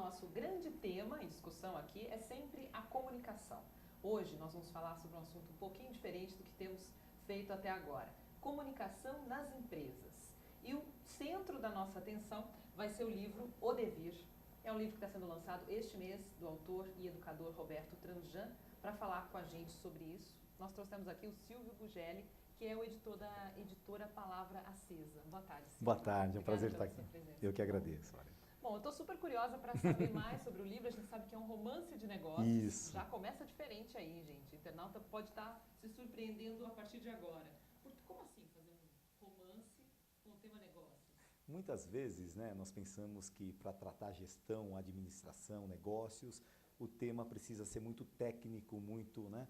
nosso grande tema em discussão aqui é sempre a comunicação. Hoje nós vamos falar sobre um assunto um pouquinho diferente do que temos feito até agora. Comunicação nas empresas. E o centro da nossa atenção vai ser o livro O Devir. É um livro que está sendo lançado este mês, do autor e educador Roberto Tranjan. Para falar com a gente sobre isso, nós trouxemos aqui o Silvio Bugelli, que é o editor da editora Palavra Acesa. Boa tarde, Silvio. Boa tarde, é um prazer estar aqui. Eu que agradeço. Bom, eu estou super curiosa para saber mais sobre o livro. A gente sabe que é um romance de negócios. Isso. Já começa diferente aí, gente. O internauta pode estar se surpreendendo a partir de agora. Como assim fazer um romance com o tema negócios? Muitas vezes, né, nós pensamos que para tratar gestão, administração, negócios, o tema precisa ser muito técnico, muito, né,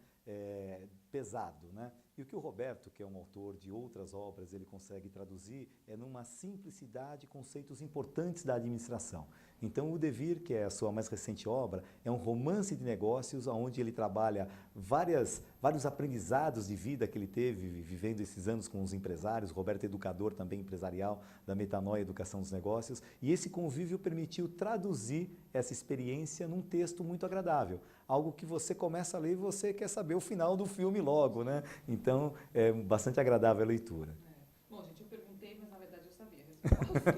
pesado, né? E o que o Roberto, que é um autor de outras obras, ele consegue traduzir é numa simplicidade conceitos importantes da administração. Então, O Devir, que é a sua mais recente obra, é um romance de negócios onde ele trabalha vários aprendizados de vida que ele teve vivendo esses anos com os empresários. O Roberto é educador também empresarial da Metanoia Educação dos Negócios. E esse convívio permitiu traduzir essa experiência num texto muito agradável. Algo que você começa a ler e você quer saber o final do filme logo, né? Então, é bastante agradável a leitura. Bom, gente, eu perguntei, mas na verdade eu sabia a resposta.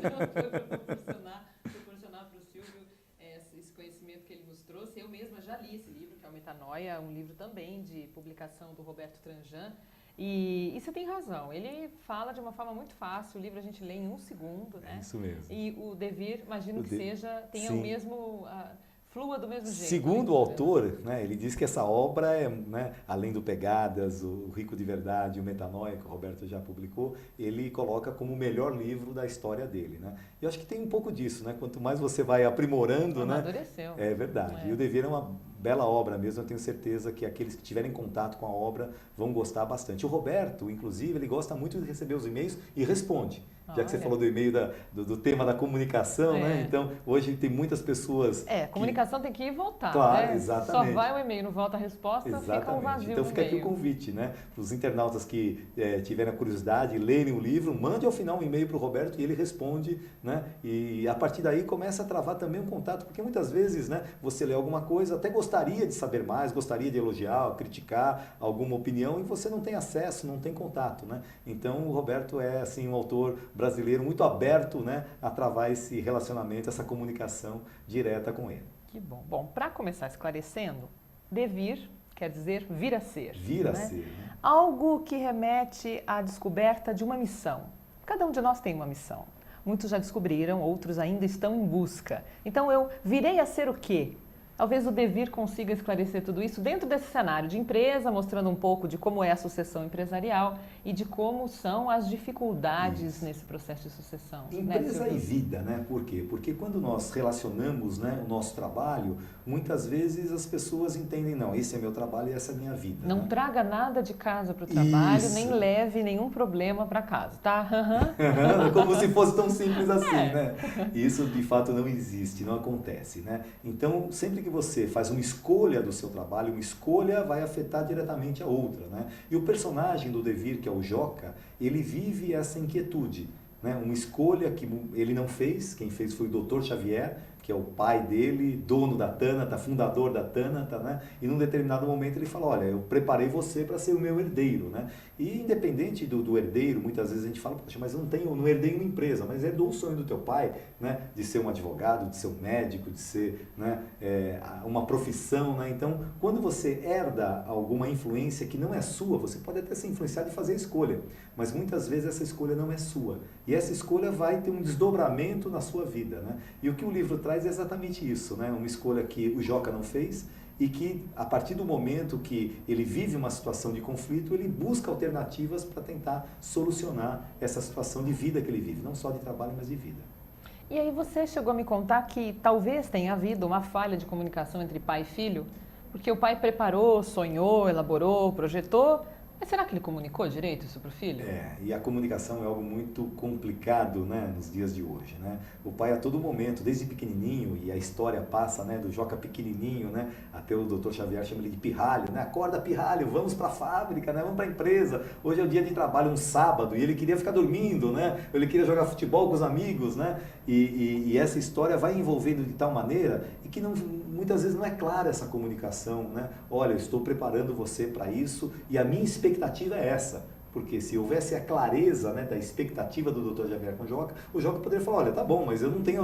Proporcionar para o Silvio esse conhecimento que ele nos trouxe. Eu mesma já li esse livro, que é o Metanoia, um livro também de publicação do Roberto Tranjan. E você tem razão, ele fala de uma forma muito fácil, o livro a gente lê em 1 segundo, né? É isso mesmo. E o Devir, imagino que tenha sim. o mesmo... flua do mesmo jeito. Segundo o autor, né, ele diz que essa obra é, né, além do Pegadas, o Rico de Verdade, o Metanoia, que o Roberto já publicou, ele coloca como o melhor livro da história dele, né? E eu acho que tem um pouco disso, né? Quanto mais você vai aprimorando, né? Amadureceu. É verdade. E o Devir é uma bela obra mesmo, eu tenho certeza que aqueles que tiverem contato com a obra vão gostar bastante. O Roberto, inclusive, ele gosta muito de receber os e-mails e responde. Já que você falou do e-mail do tema da comunicação, né? Então, hoje tem muitas pessoas... comunicação tem que ir e voltar, claro, né? exatamente. Só vai o e-mail, não volta a resposta, exatamente. Fica um vazio. Então fica aqui o convite, né? Para os internautas que tiverem a curiosidade, lerem o livro, mande ao final um e-mail para o Roberto e ele responde, né? E a partir daí começa a travar também um contato, porque muitas vezes, né, você lê alguma coisa, até gostaria de saber mais, gostaria de elogiar, criticar alguma opinião e você não tem acesso, não tem contato, né? Então o Roberto é assim um autor brasileiro muito aberto, né, a travar esse relacionamento, essa comunicação direta com ele. Que bom. Bom, para começar esclarecendo, devir quer dizer vir a ser. Vir a ser. Né? Algo que remete à descoberta de uma missão. Cada um de nós tem uma missão. Muitos já descobriram, outros ainda estão em busca. Então eu virei a ser o quê? Talvez o Devir consiga esclarecer tudo isso dentro desse cenário de empresa, mostrando um pouco de como é a sucessão empresarial e de como são as dificuldades nesse processo de sucessão. Empresa e vida, né? Por quê? Porque quando nós relacionamos, né, o nosso trabalho, muitas vezes as pessoas entendem, não, esse é meu trabalho e essa é a minha vida. Não, né? Traga nada de casa para o trabalho, nem leve nenhum problema para casa, tá? Como se fosse tão simples assim, né? Isso de fato não existe, não acontece, né? Então, sempre que você faz uma escolha do seu trabalho, uma escolha vai afetar diretamente a outra, né? E o personagem do Devir, que é o Joca, ele vive essa inquietude, né? Uma escolha que ele não fez, quem fez foi o Dr. Xavier, que é o pai dele, dono da Tânata, fundador da Tânata, né? E num determinado momento ele fala, olha, eu preparei você para ser o meu herdeiro, né? E independente do herdeiro, muitas vezes a gente fala, poxa, mas eu não herdei uma empresa, mas herdou o sonho do teu pai, né? De ser um advogado, de ser um médico, de ser, né, uma profissão, né? Então, quando você herda alguma influência que não é sua, você pode até ser influenciado e fazer a escolha, mas muitas vezes essa escolha não é sua. E essa escolha vai ter um desdobramento na sua vida, né? E o que o livro traz é exatamente isso, né? Uma escolha que o Joca não fez e que, a partir do momento que ele vive uma situação de conflito, ele busca alternativas para tentar solucionar essa situação de vida que ele vive, não só de trabalho, mas de vida. E aí você chegou a me contar que talvez tenha havido uma falha de comunicação entre pai e filho, porque o pai preparou, sonhou, elaborou, projetou, Mas será que ele comunicou direito isso para o filho? E a comunicação é algo muito complicado, né, nos dias de hoje, né? O pai a todo momento, desde pequenininho, e a história passa, né, do Joca pequenininho, né, até o Dr. Xavier chama ele de pirralho, né? Acorda, pirralho, vamos para a fábrica, né? Vamos para a empresa. Hoje é o dia de trabalho, um sábado, e ele queria ficar dormindo, né? Ele queria jogar futebol com os amigos, né? E essa história vai envolvendo de tal maneira e que não, muitas vezes não é clara essa comunicação, né? Olha, eu estou preparando você para isso e a minha expectativa é essa. Porque se houvesse a clareza, né, da expectativa do Dr. Xavier com o Joca poderia falar, olha, tá bom, mas eu não tenho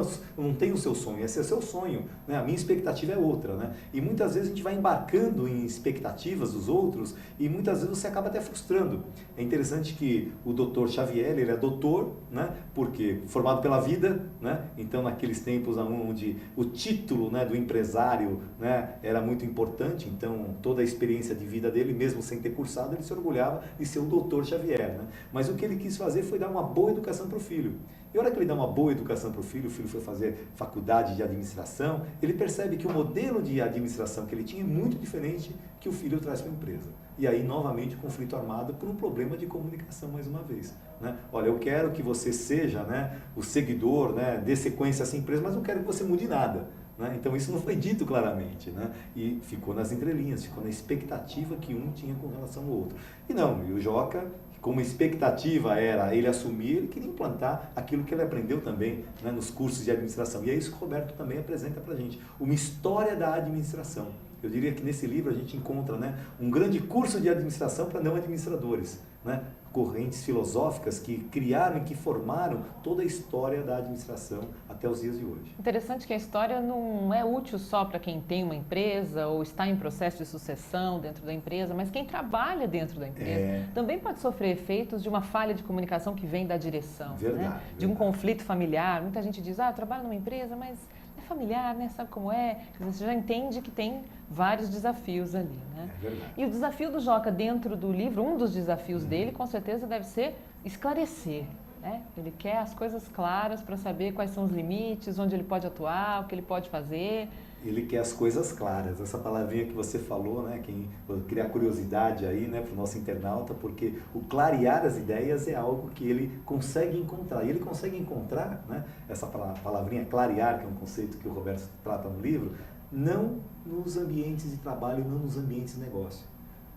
o seu sonho, esse é o seu sonho, né? A minha expectativa é outra, né? E muitas vezes a gente vai embarcando em expectativas dos outros e muitas vezes você acaba até frustrando. É interessante que o Dr. Xavier, ele é doutor, né? Porque formado pela vida, né? Então naqueles tempos onde o título, né, do empresário, né, era muito importante, então toda a experiência de vida dele, mesmo sem ter cursado, ele se orgulhava de ser o doutor Xavier, né? Mas o que ele quis fazer foi dar uma boa educação para o filho. E a hora que ele dá uma boa educação para o filho foi fazer faculdade de administração, ele percebe que o modelo de administração que ele tinha é muito diferente que o filho traz para a empresa. E aí, novamente, o conflito armado por um problema de comunicação, mais uma vez, né? Olha, eu quero que você seja, né, o seguidor, né, dê sequência a essa empresa, mas não quero que você mude nada. Né? Então isso não foi dito claramente, né? E ficou nas entrelinhas, ficou na expectativa que um tinha com relação ao outro. E o Joca, como expectativa era ele assumir, ele queria implantar aquilo que ele aprendeu também, né, nos cursos de administração. E é isso que o Roberto também apresenta para a gente, uma história da administração. Eu diria que nesse livro a gente encontra, né, um grande curso de administração para não administradores, né? Correntes filosóficas que criaram e que formaram toda a história da administração até os dias de hoje. Interessante que a história não é útil só para quem tem uma empresa ou está em processo de sucessão dentro da empresa, mas quem trabalha dentro da empresa também pode sofrer efeitos de uma falha de comunicação que vem da direção, verdade, né? De um conflito familiar. Muita gente diz, eu trabalho numa empresa, mas é familiar, né? Sabe como é? Você já entende que tem vários desafios ali, né? É verdade. E o desafio do Joca dentro do livro, um dos desafios dele, com certeza, deve ser esclarecer, né? Ele quer as coisas claras para saber quais são os limites, onde ele pode atuar, o que ele pode fazer. Ele quer as coisas claras, essa palavrinha que você falou, né, que criar curiosidade aí, né, para o nosso internauta, porque o clarear as ideias é algo que ele consegue encontrar. E ele consegue encontrar, né, essa palavrinha clarear, que é um conceito que o Roberto trata no livro, não nos ambientes de trabalho, não nos ambientes de negócio.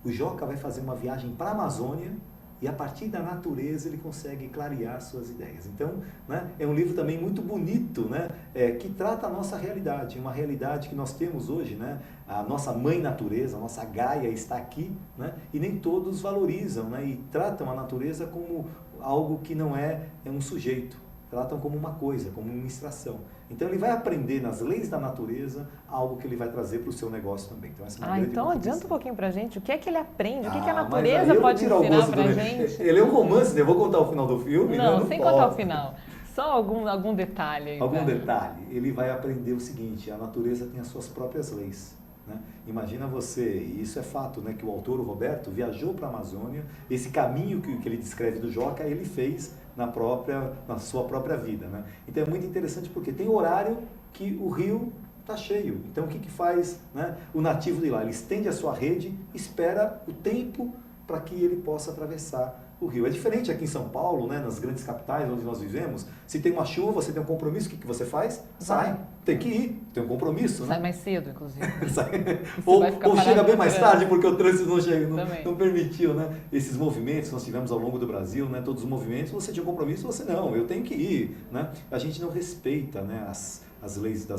O Joca vai fazer uma viagem para a Amazônia e a partir da natureza ele consegue clarear suas ideias. Então, né, é um livro também muito bonito, né, que trata a nossa realidade, uma realidade que nós temos hoje, né, a nossa mãe natureza, a nossa Gaia está aqui, né, e nem todos valorizam, né, e tratam a natureza como algo que não é um sujeito, tratam como uma coisa, como uma extração. Então ele vai aprender nas leis da natureza algo que ele vai trazer para o seu negócio também. Então, essa é uma grande então contribuição. Adianta um pouquinho para a gente, o que é que ele aprende, o que é que a natureza pode ensinar para a gente? Ele é um romance, né? Eu vou contar o final do filme? Não, sem contar o final. Só algum detalhe aí. Algum detalhe. Ele vai aprender o seguinte, a natureza tem as suas próprias leis. Né? Imagina você, e isso é fato, né, que o autor, o Roberto, viajou para a Amazônia, esse caminho que ele descreve do Joca, ele fez na sua própria vida. Né? Então é muito interessante porque tem horário que o rio está cheio. Então o que faz, né, o nativo de lá? Ele estende a sua rede, espera o tempo para que ele possa atravessar o rio. É diferente aqui em São Paulo, né, nas grandes capitais onde nós vivemos. Se tem uma chuva, você tem um compromisso, o que você faz? Sai, tem que ir, tem um compromisso. Sai, né? mais cedo, inclusive. ou chega bem mais tarde, porque o trânsito não permitiu, né? Esses movimentos que nós tivemos ao longo do Brasil, né, todos os movimentos, você tinha um compromisso, você não, eu tenho que ir. Né? A gente não respeita, né, as leis da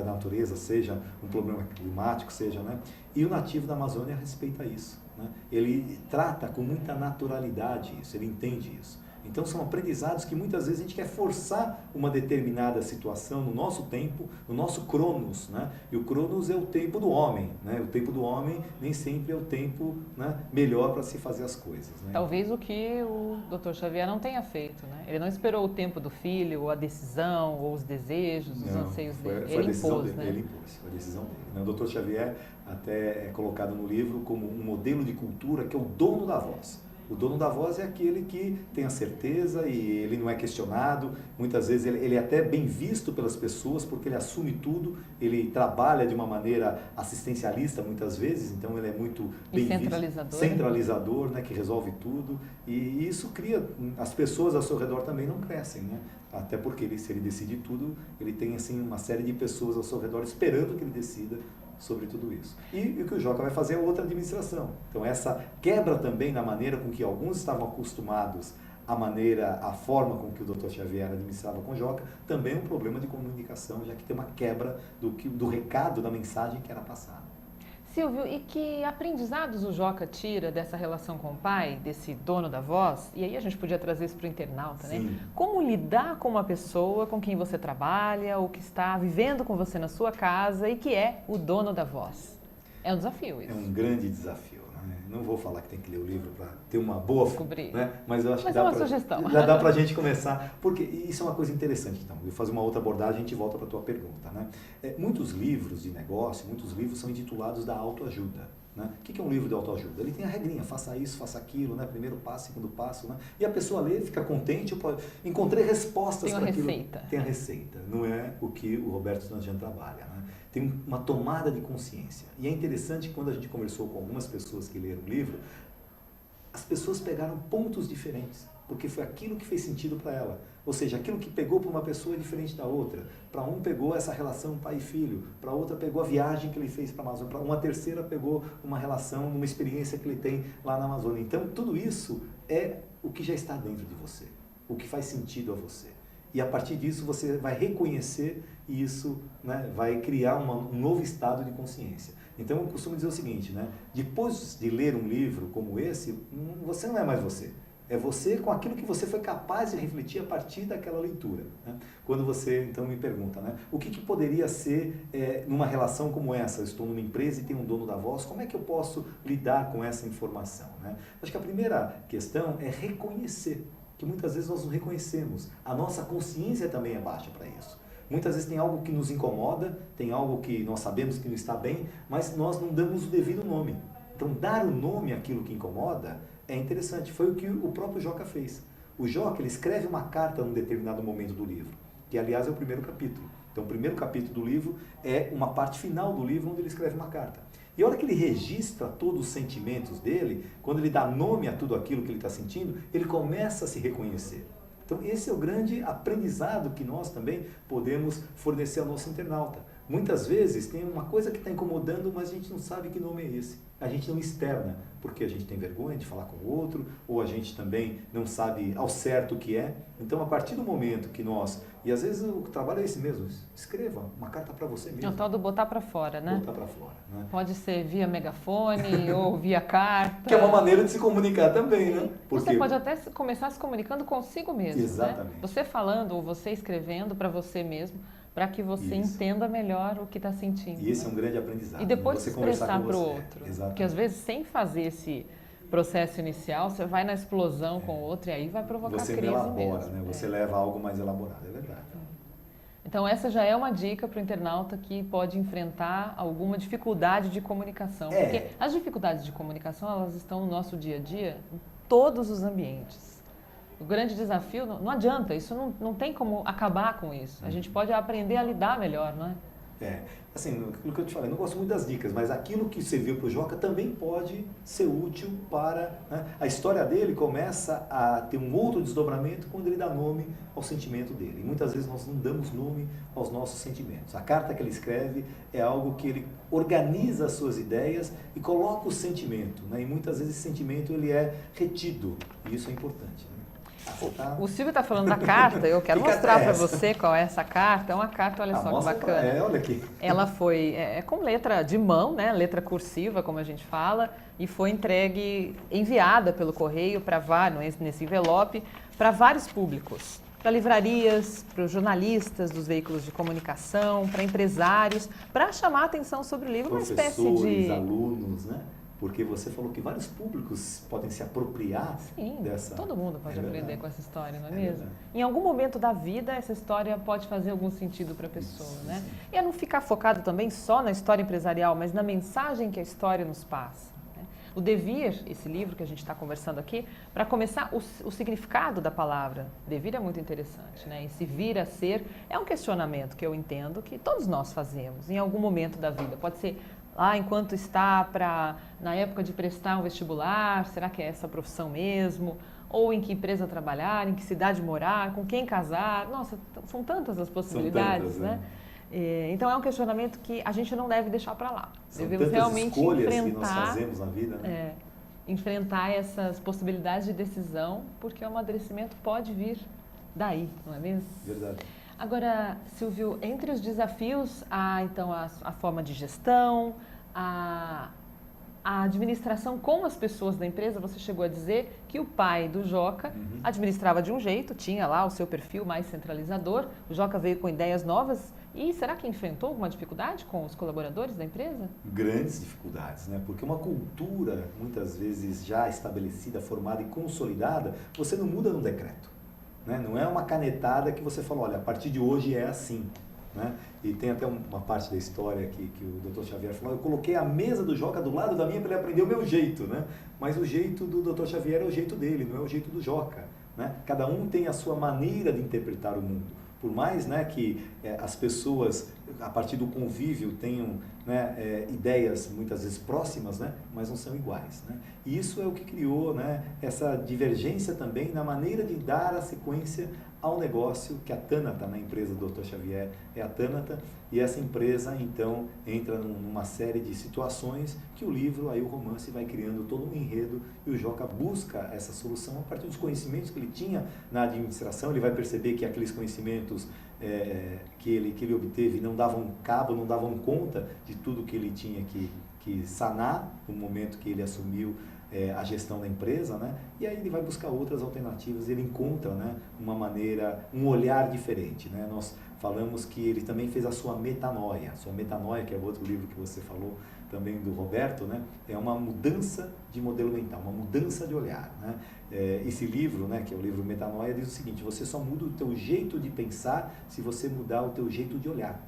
natureza, seja um problema climático, seja, né? E o nativo da Amazônia respeita isso. Né? Ele trata com muita naturalidade isso, ele entende isso. Então são aprendizados que muitas vezes a gente quer forçar uma determinada situação no nosso tempo, no nosso cronos, né? E o cronos é o tempo do homem, né? O tempo do homem nem sempre é o tempo, né, melhor para se fazer as coisas. Né? Talvez o que o Dr. Xavier não tenha feito, né? Ele não esperou o tempo do filho, ou a decisão, ou os desejos, os anseios dele. Ele impôs, né? Ele impôs, foi a decisão dele. Né? O Dr. Xavier até é colocado no livro como um modelo de cultura que é o dono da voz. O dono da voz é aquele que tem a certeza e ele não é questionado. Muitas vezes ele é até bem visto pelas pessoas porque ele assume tudo, ele trabalha de uma maneira assistencialista muitas vezes, então ele é muito bem centralizador, visto, centralizador, né, que resolve tudo. E isso cria, as pessoas ao seu redor também não crescem, né? Até porque se ele decide tudo, ele tem assim uma série de pessoas ao seu redor esperando que ele decida sobre tudo isso. E o que o Joca vai fazer é outra administração. Então essa quebra também na maneira com que alguns estavam acostumados, a forma com que o Dr. Xavier administrava com o Joca, também é um problema de comunicação, já que tem uma quebra do recado, da mensagem que era passada. Silvio, e que aprendizados o Joca tira dessa relação com o pai, desse dono da voz? E aí a gente podia trazer isso para o internauta, Sim. né? Como lidar com uma pessoa com quem você trabalha ou que está vivendo com você na sua casa e que é o dono da voz? É um desafio isso. É um grande desafio. Né? Não vou falar que tem que ler o livro para ter uma boa... Descobrir. Né? Mas eu acho que é uma sugestão. Dá para a gente começar, porque isso é uma coisa interessante. Então, eu vou fazer uma outra abordagem e a gente volta para a tua pergunta. Né? Muitos livros de negócio, muitos livros são intitulados da autoajuda. Né? O que é um livro de autoajuda? Ele tem a regrinha, faça isso, faça aquilo, né? Primeiro passo, segundo passo. Né? E a pessoa lê, fica contente, encontrei respostas para aquilo. Tem a receita. Não é o que o Roberto Stanzian trabalha. Né? Tem uma tomada de consciência. E é interessante que quando a gente conversou com algumas pessoas que leram o livro, as pessoas pegaram pontos diferentes, porque foi aquilo que fez sentido para ela. Ou seja, aquilo que pegou para uma pessoa é diferente da outra. Para um pegou essa relação pai e filho, para outra pegou a viagem que ele fez para a Amazônia, para uma terceira pegou uma relação, uma experiência que ele tem lá na Amazônia. Então, tudo isso é o que já está dentro de você, o que faz sentido a você. E a partir disso você vai reconhecer e isso, né, vai criar um novo estado de consciência. Então eu costumo dizer o seguinte, né, depois de ler um livro como esse, você não é mais você. É você com aquilo que você foi capaz de refletir a partir daquela leitura. Né? Quando você, então, me pergunta, né, o que poderia ser numa relação como essa? Eu estou numa empresa e tenho um dono da voz, como é que eu posso lidar com essa informação? Né? Acho que a primeira questão é reconhecer, que muitas vezes nós não reconhecemos. A nossa consciência também é baixa para isso. Muitas vezes tem algo que nos incomoda, tem algo que nós sabemos que não está bem, mas nós não damos o devido nome. Então, dar o nome àquilo que incomoda é interessante. Foi o que o próprio Joca fez. O Joca, ele escreve uma carta num determinado momento do livro, que, aliás, é o primeiro capítulo. Então, o primeiro capítulo do livro é uma parte final do livro onde ele escreve uma carta. E a hora que ele registra todos os sentimentos dele, quando ele dá nome a tudo aquilo que ele está sentindo, ele começa a se reconhecer. Então, esse é o grande aprendizado que nós também podemos fornecer ao nosso internauta. Muitas vezes tem uma coisa que está incomodando, mas a gente não sabe que nome é esse. A gente não externa, porque a gente tem vergonha de falar com o outro, ou a gente também não sabe ao certo o que é. Então, a partir do momento que nós... E às vezes o trabalho é esse mesmo, escreva uma carta para você mesmo. É o tal do botar para fora, né? Botar para fora. Né? Pode ser via megafone ou via carta. Que é uma maneira de se comunicar também, né? Porque... Você pode até começar se comunicando consigo mesmo. Exatamente. Né? Você falando ou você escrevendo para você mesmo, para que você entenda melhor o que está sentindo. E esse é um grande aprendizado. E depois você expressar para o outro. Exatamente. Porque às vezes sem fazer esse processo inicial, você vai na explosão com o outro e aí vai provocar você crise elabora, mesmo. Né? Você leva algo mais elaborado, é verdade. Então essa já é uma dica para o internauta que pode enfrentar alguma dificuldade de comunicação. Porque as dificuldades de comunicação, elas estão no nosso dia a dia, em todos os ambientes. O grande desafio, não adianta, isso não tem como acabar com isso. A gente pode aprender a lidar melhor, não é? Assim, aquilo que eu te falei, não gosto muito das dicas, mas aquilo que serviu para o Joca também pode ser útil para... Né? A história dele começa a ter um outro desdobramento quando ele dá nome ao sentimento dele. E muitas vezes nós não damos nome aos nossos sentimentos. A carta que ele escreve é algo que ele organiza as suas ideias e coloca o sentimento. Né? E muitas vezes esse sentimento ele é retido, e isso é importante. Né? O Silvio está falando da carta, eu quero mostrar para você qual é essa carta. É uma carta, olha só que bacana. Olha aqui. Ela foi com letra de mão, né? Letra cursiva, como a gente fala, e foi enviada pelo correio para vários, nesse envelope, para vários públicos. Para livrarias, para os jornalistas dos veículos de comunicação, para empresários, para chamar a atenção sobre o livro, uma espécie de... Professores, alunos, né? Porque você falou que vários públicos podem se apropriar dessa... Todo mundo pode aprender com essa história, não é mesmo? Verdade. Em algum momento da vida, essa história pode fazer algum sentido para a pessoa, né? E é não ficar focado também só na história empresarial, mas na mensagem que a história nos passa. Né? O devir, esse livro que a gente está conversando aqui, para começar, o significado da palavra devir é muito interessante, né? E se vir a ser é um questionamento que eu entendo que todos nós fazemos em algum momento da vida. Pode ser lá enquanto está na época de prestar um vestibular, será que é essa profissão mesmo? Ou em que empresa trabalhar, em que cidade morar, com quem casar. Nossa, são tantas as possibilidades, tantas, né? Então é um questionamento que a gente não deve deixar para lá. São Devemos tantas realmente escolhas enfrentar, que nós fazemos na vida, né? Enfrentar essas possibilidades de decisão, porque o amadurecimento pode vir daí, não é mesmo? Verdade. Agora, Silvio, entre os desafios há então a forma de gestão, a administração com as pessoas da empresa. Você chegou a dizer que o pai do Joca administrava de um jeito, tinha lá o seu perfil mais centralizador, o Joca veio com ideias novas. E será que enfrentou alguma dificuldade com os colaboradores da empresa? Grandes dificuldades, né? Porque uma cultura, muitas vezes já estabelecida, formada e consolidada, você não muda num decreto, né? Não é uma canetada que você fala, olha, a partir de hoje é assim, né? E tem até uma parte da história que o Dr. Xavier falou, eu coloquei a mesa do Joca do lado da minha para ele aprender o meu jeito, né? Mas o jeito do Dr. Xavier é o jeito dele, não é o jeito do Joca, né? Cada um tem a sua maneira de interpretar o mundo. Por mais, né, que as pessoas, a partir do convívio, tenham, né, ideias muitas vezes próximas, né, mas não são iguais, né? E isso é o que criou, né, essa divergência também na maneira de dar a sequência ao negócio, que a Tânata, na empresa do Dr. Xavier, é a Tânata, e essa empresa, então, entra numa série de situações que o livro, aí o romance, vai criando todo um enredo e o Joca busca essa solução a partir dos conhecimentos que ele tinha na administração. Ele vai perceber que aqueles conhecimentos que ele obteve não davam cabo, não davam conta de tudo que ele tinha que sanar no momento que ele assumiu a gestão da empresa, né? E aí ele vai buscar outras alternativas, ele encontra, né, uma maneira, um olhar diferente, né? Nós falamos que ele também fez a sua metanoia, que é o outro livro que você falou também do Roberto, né? É uma mudança de modelo mental, uma mudança de olhar, né? Esse livro, né, que é o livro Metanoia, diz o seguinte: você só muda o teu jeito de pensar se você mudar o teu jeito de olhar,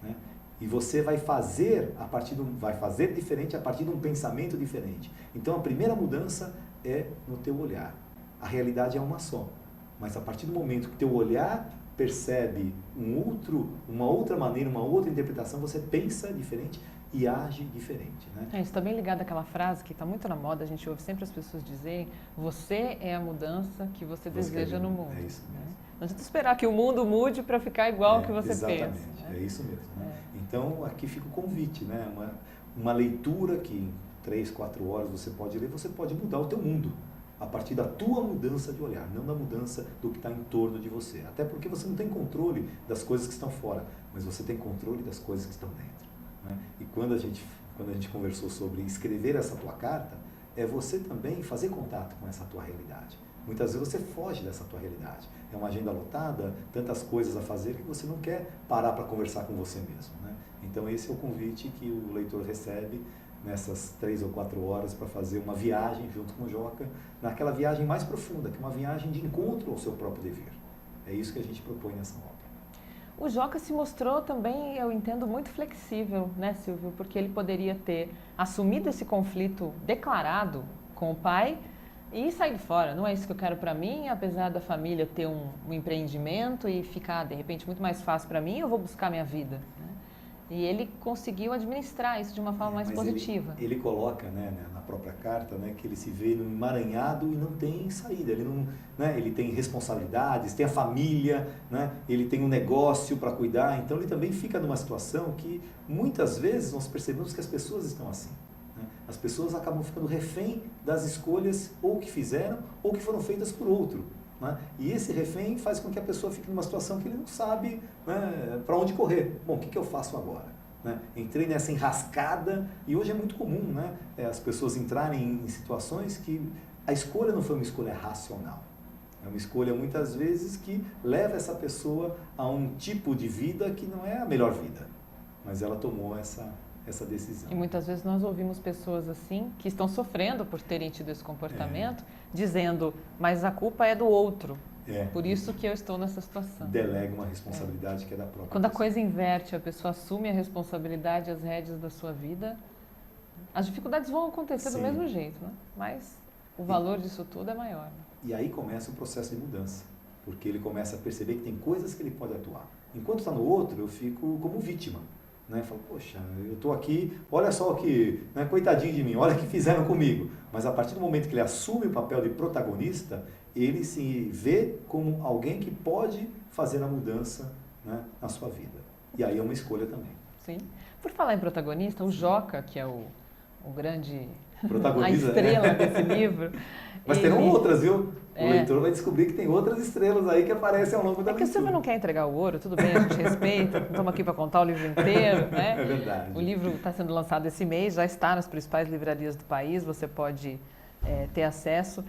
né? E você vai fazer diferente a partir de um pensamento diferente. Então a primeira mudança é no teu olhar. A realidade é uma só. Mas a partir do momento que teu olhar percebe uma outra maneira, uma outra interpretação, você pensa diferente e age diferente, né? Isso está bem ligado àquela frase que está muito na moda, a gente ouve sempre as pessoas dizerem: você é a mudança que você deseja no mundo. É isso mesmo. Não adianta esperar que o mundo mude para ficar igual ao que você exatamente, pensa. Né? É isso mesmo. Né? Então, aqui fica o convite, né? Uma leitura que em 3, 4 horas você pode ler, você pode mudar o teu mundo a partir da tua mudança de olhar, não da mudança do que está em torno de você. Até porque você não tem controle das coisas que estão fora, mas você tem controle das coisas que estão dentro. Né? E quando a gente conversou sobre escrever essa tua carta, é você também fazer contato com essa tua realidade. Muitas vezes você foge dessa tua realidade. É uma agenda lotada, tantas coisas a fazer que você não quer parar para conversar com você mesmo, né? Então esse é o convite que o leitor recebe nessas 3 ou 4 horas para fazer uma viagem junto com o Joca, naquela viagem mais profunda, que é uma viagem de encontro ao seu próprio dever. É isso que a gente propõe nessa obra. O Joca se mostrou também, eu entendo, muito flexível, né, Silvio? Porque ele poderia ter assumido esse conflito declarado com o pai e sair fora. Não é isso que eu quero para mim, apesar da família ter um empreendimento e ficar, de repente, muito mais fácil para mim, eu vou buscar minha vida. Né? E ele conseguiu administrar isso de uma forma mais positiva. Ele coloca, né, na própria carta, né, que ele se vê num emaranhado e não tem saída. Ele não, né, ele tem responsabilidades, tem a família, né, ele tem um negócio para cuidar. Então ele também fica numa situação que muitas vezes nós percebemos que as pessoas estão assim. Né? As pessoas acabam ficando refém das escolhas ou que fizeram ou que foram feitas por outro. Né? E esse refém faz com que a pessoa fique numa situação que ele não sabe, né, para onde correr. Bom, o que eu faço agora? Né? Entrei nessa enrascada e hoje é muito comum, né, as pessoas entrarem em situações que a escolha não foi uma escolha racional. É uma escolha muitas vezes que leva essa pessoa a um tipo de vida que não é a melhor vida, mas ela tomou essa decisão. E muitas vezes nós ouvimos pessoas assim, que estão sofrendo por terem tido esse comportamento, dizendo, mas a culpa é do outro, por isso que eu estou nessa situação. Delega uma responsabilidade que é da própria Quando pessoa. a coisa inverte, a pessoa assume a responsabilidade, as rédeas da sua vida, As dificuldades vão acontecer do Sim. mesmo jeito, né? Mas o valor disso tudo é maior. Né? E aí começa o processo de mudança, porque ele começa a perceber que tem coisas que ele pode atuar. Enquanto está no outro, eu fico como vítima. Né? Falo, poxa, eu estou aqui, olha só o que, né, coitadinho de mim, olha o que fizeram comigo. Mas a partir do momento que ele assume o papel de protagonista, ele se vê como alguém que pode fazer a mudança, né, na sua vida. E aí é uma escolha também. Sim. Por falar em protagonista, o Joca, que é o grande... Protagonista, a estrela desse livro. Mas terão outras, viu? O É. leitor vai descobrir que tem outras estrelas aí que aparecem ao longo da É que o leitura. Silvio não quer entregar o ouro, tudo bem, a gente respeita, não estamos aqui para contar o livro inteiro, né? É verdade. O livro está sendo lançado esse mês, já está nas principais livrarias do país, você pode ter acesso.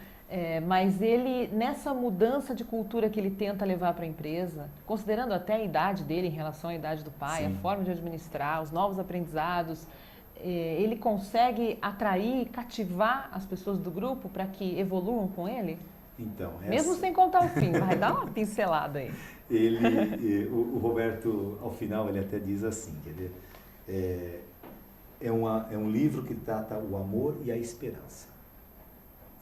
Mas ele, nessa mudança de cultura que ele tenta levar para a empresa, considerando até a idade dele em relação à idade do pai, Sim. a forma de administrar, os novos aprendizados, ele consegue atrair, cativar as pessoas do grupo para que evoluam com ele? Então, Mesmo sem contar o fim, vai dar uma pincelada aí. O Roberto, ao final, ele até diz assim, quer dizer, é um livro que trata o amor e a esperança.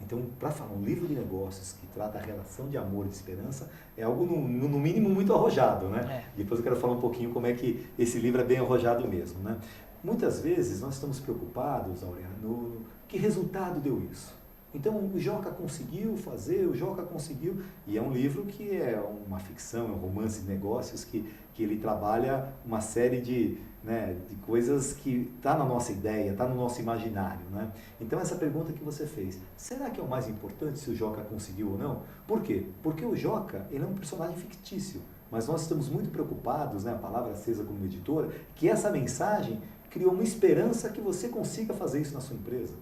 Então, para falar um livro de negócios que trata a relação de amor e de esperança, é algo, no mínimo, muito arrojado, né? Depois eu quero falar um pouquinho como é que esse livro é bem arrojado mesmo, né? Muitas vezes nós estamos preocupados, Aurélia, no que resultado deu isso. Então, o Joca conseguiu fazer, o Joca conseguiu, e é um livro que é uma ficção, é um romance de negócios que ele trabalha uma série de coisas que está na nossa ideia, está no nosso imaginário, né? Então, essa pergunta que você fez, será que é o mais importante se o Joca conseguiu ou não? Por quê? Porque o Joca, ele é um personagem fictício, mas nós estamos muito preocupados, né, a palavra acesa como editora, que essa mensagem criou uma esperança que você consiga fazer isso na sua empresa.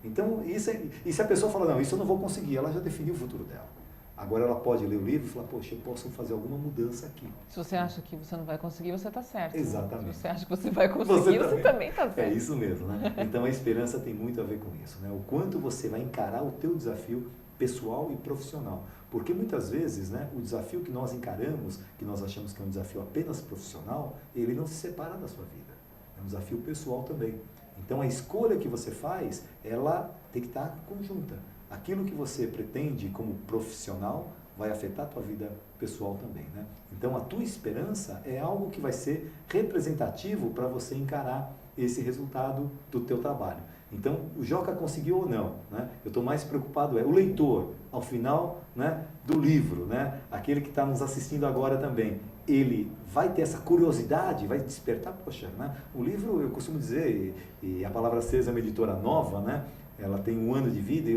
Então, e se a pessoa fala, não, isso eu não vou conseguir, ela já definiu o futuro dela. Agora ela pode ler o livro e falar, poxa, eu posso fazer alguma mudança aqui. Se você acha que você não vai conseguir, você está certo. Exatamente. Se você acha que você vai conseguir, você também está certo. É isso mesmo, né? Então a esperança tem muito a ver com isso, né? O quanto você vai encarar o teu desafio pessoal e profissional. Porque muitas vezes, né, o desafio que nós encaramos, que nós achamos que é um desafio apenas profissional, ele não se separa da sua vida. É um desafio pessoal também. Então a escolha que você faz, ela tem que estar conjunta. Aquilo que você pretende como profissional vai afetar a tua vida pessoal também, né? Então a tua esperança é algo que vai ser representativo para você encarar esse resultado do teu trabalho. Então o Joca conseguiu ou não, né? Eu estou mais preocupado o leitor, ao final, né, do livro, né? Aquele que está nos assistindo agora também. Ele vai ter essa curiosidade, vai despertar, poxa, né? O livro, eu costumo dizer, e a Palavra Acesa é uma editora nova, né? Ela tem 1 ano de vida,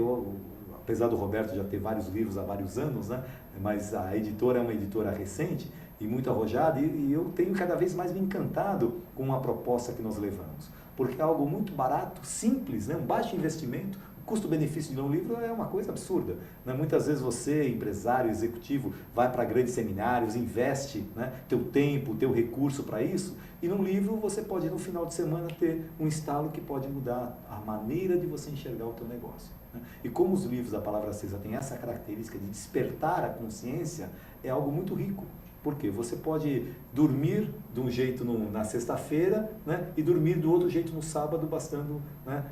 apesar do Roberto já ter vários livros há vários anos, né? Mas a editora é uma editora recente e muito arrojada, e eu tenho cada vez mais me encantado com a proposta que nós levamos. Porque é algo muito barato, simples, né? Um baixo investimento. O custo-benefício de ler um livro é uma coisa absurda, né? Muitas vezes você, empresário, executivo, vai para grandes seminários, investe, né, teu tempo, teu recurso para isso, e num livro você pode, no final de semana, ter um estalo que pode mudar a maneira de você enxergar o teu negócio, né? E como os livros da Palavra Acesa têm essa característica de despertar a consciência, é algo muito rico. Porque você pode dormir de um jeito na sexta-feira, né, e dormir do outro jeito no sábado, bastando, né,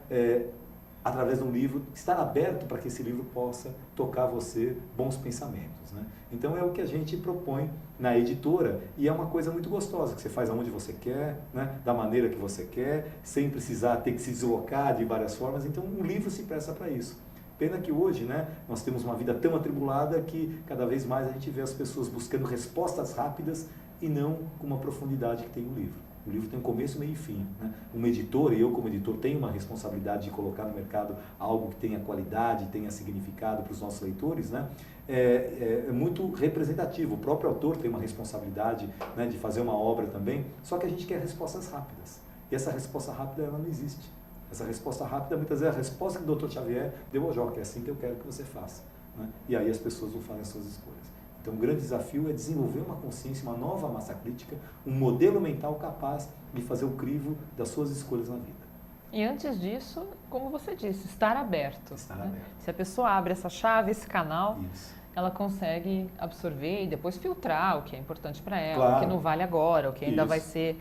através de um livro, estar aberto para que esse livro possa tocar você bons pensamentos, né? Então é o que a gente propõe na editora, e é uma coisa muito gostosa, que você faz aonde você quer, né, da maneira que você quer, sem precisar ter que se deslocar de várias formas. Então um livro se presta para isso. Pena que hoje, né, nós temos uma vida tão atribulada que cada vez mais a gente vê as pessoas buscando respostas rápidas e não com uma profundidade que tem o livro. O livro tem um começo, meio e fim, né? Uma editora, e eu como editor, tenho uma responsabilidade de colocar no mercado algo que tenha qualidade, tenha significado para os nossos leitores, né? É muito representativo. O próprio autor tem uma responsabilidade, né, de fazer uma obra também, só que a gente quer respostas rápidas. E essa resposta rápida, ela não existe. Essa resposta rápida, muitas vezes, é a resposta que o Dr. Xavier deu ao Joca, é assim que eu quero que você faça, né? E aí as pessoas vão fazer as suas escolhas. Então, o grande desafio é desenvolver uma consciência, uma nova massa crítica, um modelo mental capaz de fazer o crivo das suas escolhas na vida. E antes disso, como você disse, estar aberto. Estar né? aberto. Se a pessoa abre essa chave, esse canal, Isso. ela consegue absorver e depois filtrar o que é importante para ela, Claro. o que não vale agora, o que ainda Isso. vai ser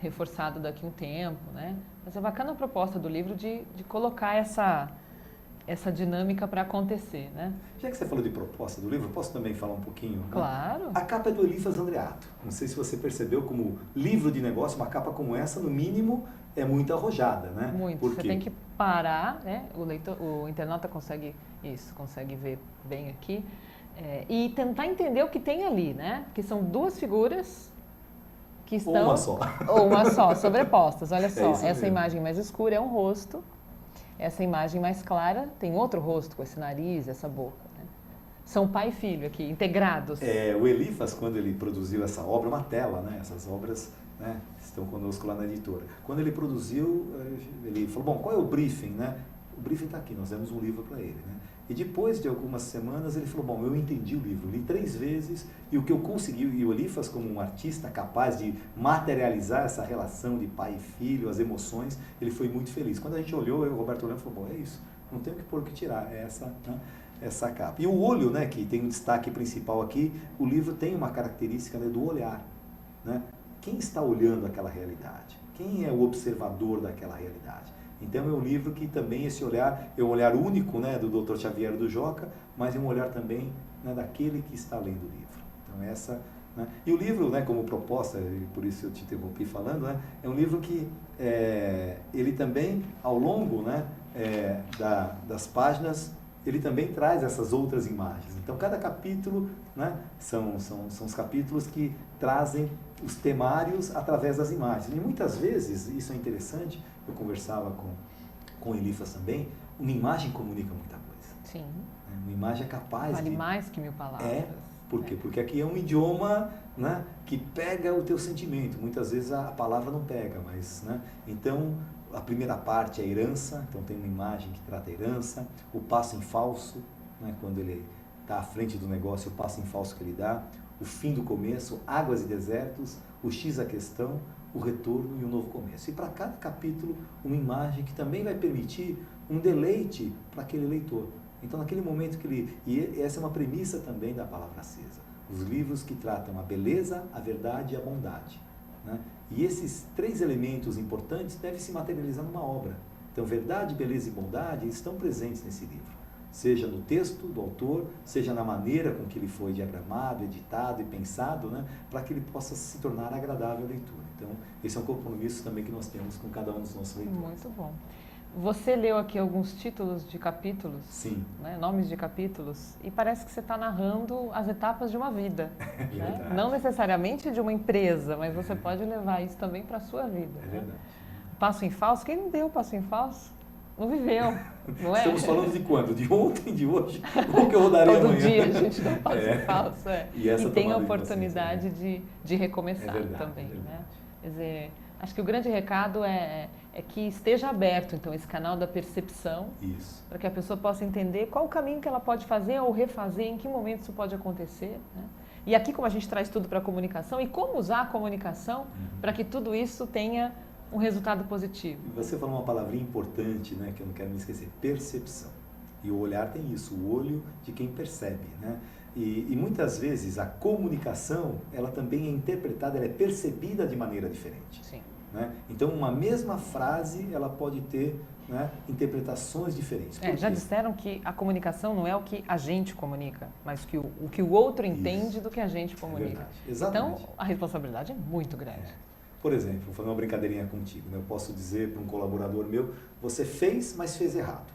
reforçado daqui a um tempo, né? Mas é bacana a proposta do livro de colocar essa dinâmica para acontecer, né? Já que você falou de proposta do livro, posso também falar um pouquinho? Né? Claro. A capa é do Elifas Andreato. Não sei se você percebeu como livro de negócio, uma capa como essa, no mínimo, é muito arrojada, né? Muito. Por Você quê? tem que parar, né? O internauta consegue ver bem aqui, e tentar entender o que tem ali, né? Que são duas figuras que estão... Ou uma só. Sobrepostas. Olha só, isso essa mesmo. imagem mais escura é um rosto, essa imagem mais clara tem outro rosto com esse nariz, essa boca, né? São pai e filho aqui, integrados. O Elifas, quando ele produziu essa obra, uma tela, né? Essas obras, né, estão conosco lá na editora. Quando ele produziu, ele falou, bom, qual é o briefing, né? O briefing está aqui, nós demos um livro para ele, né? E depois de algumas semanas ele falou, bom, eu entendi o livro, li 3 vezes e o que eu consegui, e o Elifas como um artista capaz de materializar essa relação de pai e filho, as emoções, ele foi muito feliz. Quando a gente olhou, o Roberto olhando falou, bom, é isso, não tem o que pôr, o que tirar, é essa, né, essa capa. E o olho, né, que tem um destaque principal aqui, o livro tem uma característica, né, do olhar, né? Quem está olhando aquela realidade? Quem é o observador daquela realidade? Então é um livro que também esse olhar é um olhar único, né, do Dr. Xavier do Joca, mas é um olhar também, né, daquele que está lendo o livro. Então essa, né, e o livro, né, como proposta, e por isso eu te interrompi falando, né, é um livro que ele também ao longo, né, das páginas ele também traz essas outras imagens. Então cada capítulo, né, são os capítulos que trazem os temários através das imagens. E muitas vezes, isso é interessante, eu conversava com o Elifas também, uma imagem comunica muita coisa. Sim. Né? Uma imagem é capaz Vale de... mais que 1000 palavras. Por quê? Porque aqui é um idioma, né, que pega o teu sentimento. Muitas vezes a palavra não pega, mas... Né, então, a primeira parte é a herança, então tem uma imagem que trata a herança, o passo em falso, né, quando ele está à frente do negócio, o passo em falso que ele dá, o fim do começo, águas e desertos, o X a questão, o retorno e o novo começo. E para cada capítulo, uma imagem que também vai permitir um deleite para aquele leitor. Então, naquele momento que ele... E essa é uma premissa também da Palavra Acesa. Os livros que tratam a beleza, a verdade e a bondade. Né? E esses 3 elementos importantes devem se materializar numa obra. Então, verdade, beleza e bondade estão presentes nesse livro. Seja no texto do autor, seja na maneira com que ele foi diagramado, editado e pensado, né, para que ele possa se tornar agradável à leitura. Então, esse é um compromisso também que nós temos com cada um dos nossos leitores. Muito bom. Você leu aqui alguns títulos de capítulos, Sim. Né, nomes de capítulos, e parece que você está narrando as etapas de uma vida. Né? Não necessariamente de uma empresa, mas você pode levar isso também para a sua vida. É verdade. Passo em falso, quem não deu passo em falso? Não viveu, não é? Estamos falando de quando? De ontem, de hoje? Ou que eu rodaria Todo amanhã? dia a gente dá passo em falso. E tem a tomada de oportunidade de recomeçar também. Né? Quer dizer, acho que o grande recado é que esteja aberto, então, esse canal da percepção, para que a pessoa possa entender qual o caminho que ela pode fazer ou refazer, em que momento isso pode acontecer. Né? E aqui, como a gente traz tudo para a comunicação, e como usar a comunicação para que tudo isso tenha um resultado positivo. Você falou uma palavrinha importante, né, que eu não quero me esquecer, percepção. E o olhar tem isso, o olho de quem percebe, né? E muitas vezes a comunicação, ela também é interpretada, ela é percebida de maneira diferente. Sim. Né? Então, uma mesma frase, ela pode ter, né, interpretações diferentes. Já disseram que a comunicação não é o que a gente comunica, mas o que o outro entende do que a gente comunica. É verdade. Exatamente. Então, a responsabilidade é muito grande. Por exemplo, vou fazer uma brincadeirinha contigo, né? Eu posso dizer para um colaborador meu, você fez, mas fez errado.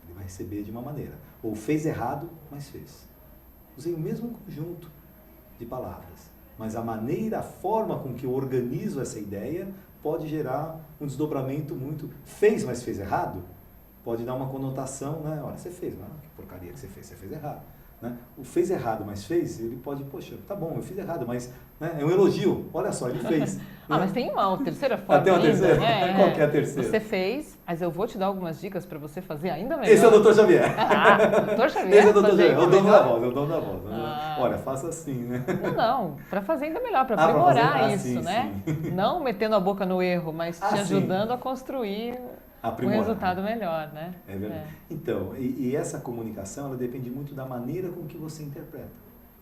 Ele vai receber de uma maneira. Ou fez errado, mas fez. Usei o mesmo conjunto de palavras, mas a maneira, a forma com que eu organizo essa ideia pode gerar um desdobramento muito... Fez, mas fez errado? Pode dar uma conotação, né? Olha, você fez, mas que porcaria que você fez errado. Né? O fez errado, mas fez, ele pode, poxa, tá bom, eu fiz errado, mas, né, é um elogio, olha só, ele fez. Né? Mas tem uma terceira forma. Tem uma terceira? Qual que é a terceira? Você fez, mas eu vou te dar algumas dicas para você fazer ainda melhor. Esse é o Dr. Xavier. Dr. Xavier. Esse é o Dr. Xavier, é o dono da voz, é o dono da voz. Olha, faça assim, né? Não, para fazer ainda melhor, para aprimorar isso, sim, né? Sim. Não metendo a boca no erro, mas te ajudando a construir aprimorar. Um resultado melhor, né? É verdade. Então, e essa comunicação, ela depende muito da maneira com que você interpreta.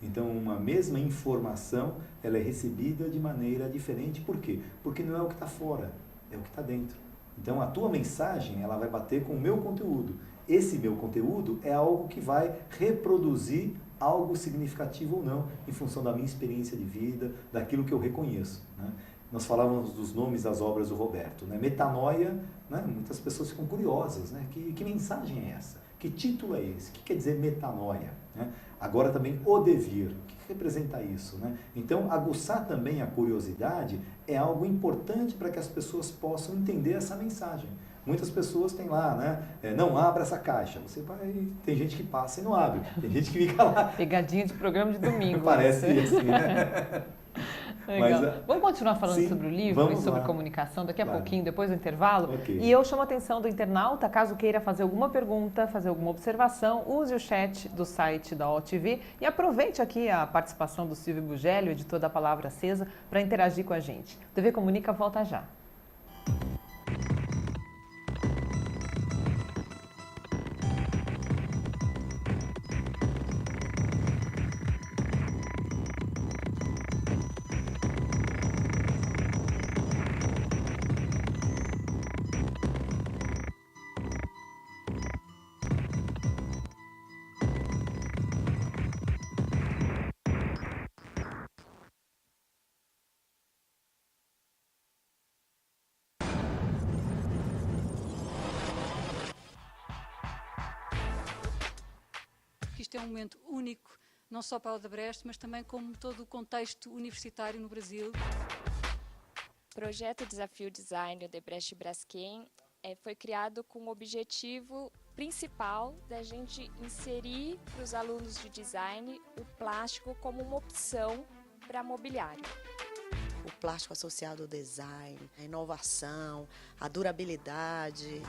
Então, uma mesma informação, ela é recebida de maneira diferente. Por quê? Porque não é o que está fora, é o que está dentro. Então, a tua mensagem, ela vai bater com o meu conteúdo. Esse meu conteúdo é algo que vai reproduzir algo significativo ou não, em função da minha experiência de vida, daquilo que eu reconheço, né? Nós falávamos dos nomes das obras do Roberto, né? Metanoia, né? Muitas pessoas ficam curiosas, né? Que mensagem é essa? Que título é esse? O que quer dizer metanoia? Né? Agora também o devir, o que representa isso? Né? Então, aguçar também a curiosidade é algo importante para que as pessoas possam entender essa mensagem. Muitas pessoas têm lá, né? Não abra essa caixa. Você vai, tem gente que passa e não abre. Tem gente que fica lá. Pegadinha de programa de domingo. Parece assim, né? Legal. Mas, vamos continuar falando sim, sobre o livro e sobre lá. Comunicação daqui a Claro. pouquinho, depois do intervalo. Okay. E eu chamo a atenção do internauta, caso queira fazer alguma pergunta, fazer alguma observação, use o chat do site da OTV e aproveite aqui a participação do Silvio Bugelli, editor da Palavra Acesa, para interagir com a gente. TV Comunica volta já. Isto é um momento único, não só para a Odebrecht, mas também como todo o contexto universitário no Brasil. O projeto Desafio Design Odebrecht Braskem foi criado com o objetivo principal da gente inserir para os alunos de design o plástico como uma opção para mobiliário. O plástico associado ao design, a inovação, a durabilidade.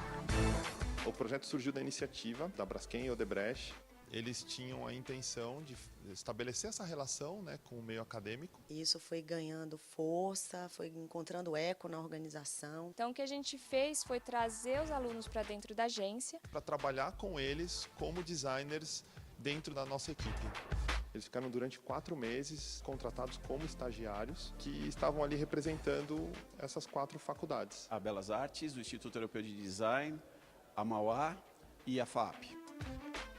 O projeto surgiu da iniciativa da Braskem e Odebrecht. Eles tinham a intenção de estabelecer essa relação, né, com o meio acadêmico. Isso foi ganhando força, foi encontrando eco na organização. Então o que a gente fez foi trazer os alunos para dentro da agência. Para trabalhar com eles como designers dentro da nossa equipe. Eles ficaram durante 4 meses contratados como estagiários que estavam ali representando essas 4 faculdades. A Belas Artes, o Instituto Europeu de Design, a Mauá e a FAP.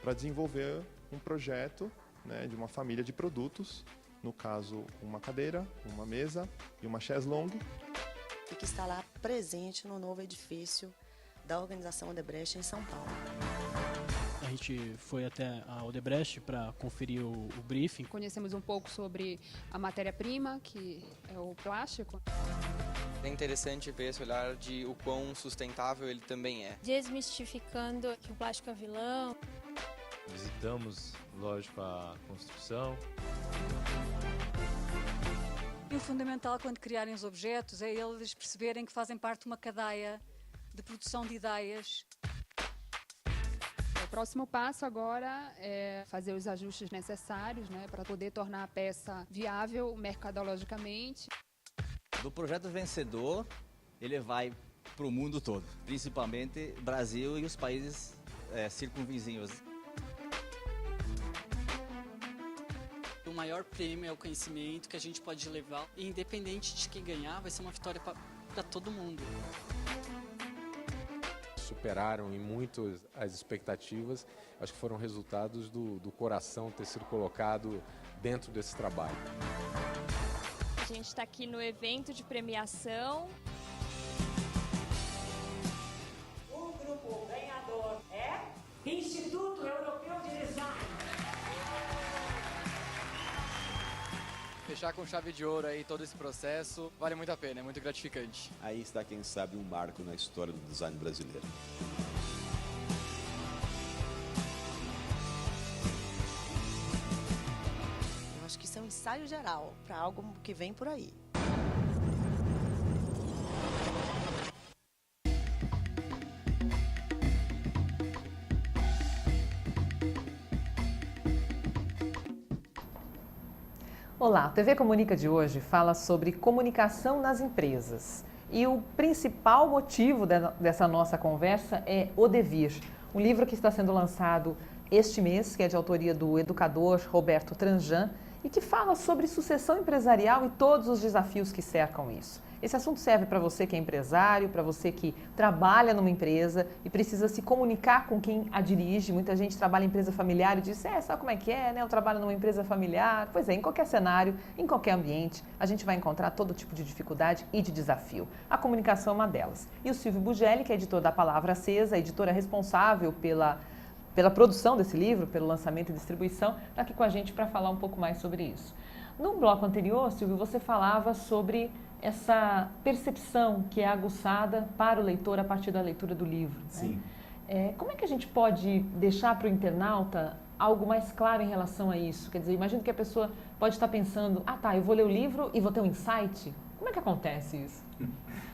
Para desenvolver um projeto, né, de uma família de produtos, no caso uma cadeira, uma mesa e uma chaise longue. E que está lá presente no novo edifício da organização Odebrecht em São Paulo. A gente foi até a Odebrecht para conferir o briefing. Conhecemos um pouco sobre a matéria-prima, que é o plástico. É interessante ver esse olhar de o quão sustentável ele também é. Desmistificando que o plástico é vilão. Visitamos, lógico, a construção. E o fundamental quando criarem os objetos é eles perceberem que fazem parte de uma cadeia de produção de ideias. O próximo passo agora é fazer os ajustes necessários, né, para poder tornar a peça viável mercadologicamente. Do projeto vencedor, ele vai para o mundo todo, principalmente Brasil e os países circunvizinhos. O maior prêmio é o conhecimento que a gente pode levar, e independente de quem ganhar, vai ser uma vitória para todo mundo. Superaram em muito as expectativas, acho que foram resultados do coração ter sido colocado dentro desse trabalho. A gente está aqui no evento de premiação. O grupo ganhador é Instituto Europeu de Design. Fechar com chave de ouro aí todo esse processo vale muito a pena, é muito gratificante. Aí está, quem sabe, um marco na história do design brasileiro. Eu acho que isso é um ensaio geral para algo que vem por aí. Olá, a TV Comunica de hoje fala sobre comunicação nas empresas. E o principal motivo dessa nossa conversa é O Devir, um livro que está sendo lançado este mês, que é de autoria do educador Roberto Tranjan, e que fala sobre sucessão empresarial e todos os desafios que cercam isso. Esse assunto serve para você que é empresário, para você que trabalha numa empresa e precisa se comunicar com quem a dirige. Muita gente trabalha em empresa familiar e diz, sabe como é que é, né? Eu trabalho numa empresa familiar. Pois é, em qualquer cenário, em qualquer ambiente, a gente vai encontrar todo tipo de dificuldade e de desafio. A comunicação é uma delas. E o Silvio Bugelli, que é editor da Palavra Acesa, editora responsável pela produção desse livro, pelo lançamento e distribuição, está aqui com a gente para falar um pouco mais sobre isso. No bloco anterior, Silvio, você falava sobre essa percepção que é aguçada para o leitor a partir da leitura do livro. Sim. Né? Como é que a gente pode deixar para o internauta algo mais claro em relação a isso? Quer dizer, imagino que a pessoa pode estar pensando, eu vou ler o livro e vou ter um insight. Como é que acontece isso?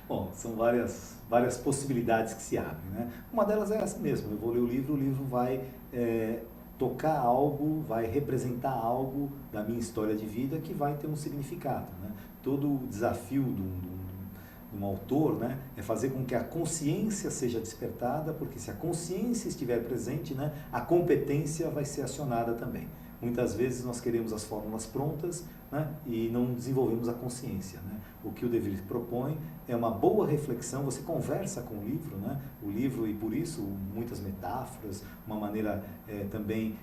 Bom, são várias possibilidades que se abrem, né? Uma delas é essa mesmo, eu vou ler o livro vai tocar algo, vai representar algo da minha história de vida que vai ter um significado, né? Todo o desafio de um autor, né, é fazer com que a consciência seja despertada, porque se a consciência estiver presente, né, a competência vai ser acionada também. Muitas vezes nós queremos as fórmulas prontas, né, e não desenvolvemos a consciência, né? O que o Devir propõe é uma boa reflexão, você conversa com o livro, né? O livro, e por isso muitas metáforas, uma maneira também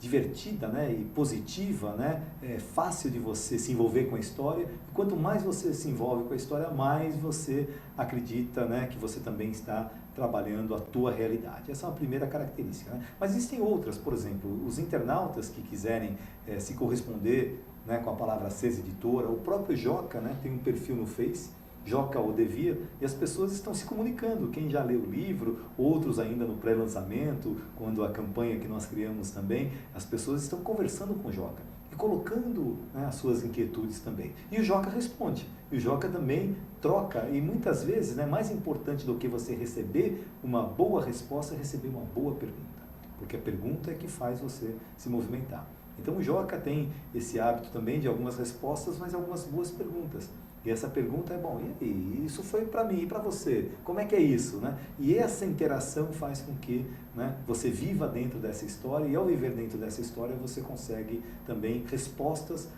divertida, né, e positiva, né, é fácil de você se envolver com a história. E quanto mais você se envolve com a história, mais você acredita, né, que você também está trabalhando a tua realidade. Essa é uma primeira característica, né? Mas existem outras, por exemplo, os internautas que quiserem se corresponder, né, com a Palavra Acesa Editora, o próprio Joca, né, tem um perfil no Face, Joca O Devir, e as pessoas estão se comunicando, quem já leu o livro, outros ainda no pré-lançamento, quando a campanha que nós criamos também, as pessoas estão conversando com o Joca e colocando, né, as suas inquietudes também. E o Joca responde, e o Joca também troca, e muitas vezes, né, mais importante do que você receber uma boa resposta é receber uma boa pergunta, porque a pergunta é que faz você se movimentar. Então o Joca tem esse hábito também de algumas respostas, mas algumas boas perguntas. E essa pergunta é, bom, e aí? Isso foi para mim e para você. Como é que é isso, né? E essa interação faz com que, né, você viva dentro dessa história, e ao viver dentro dessa história você consegue também respostas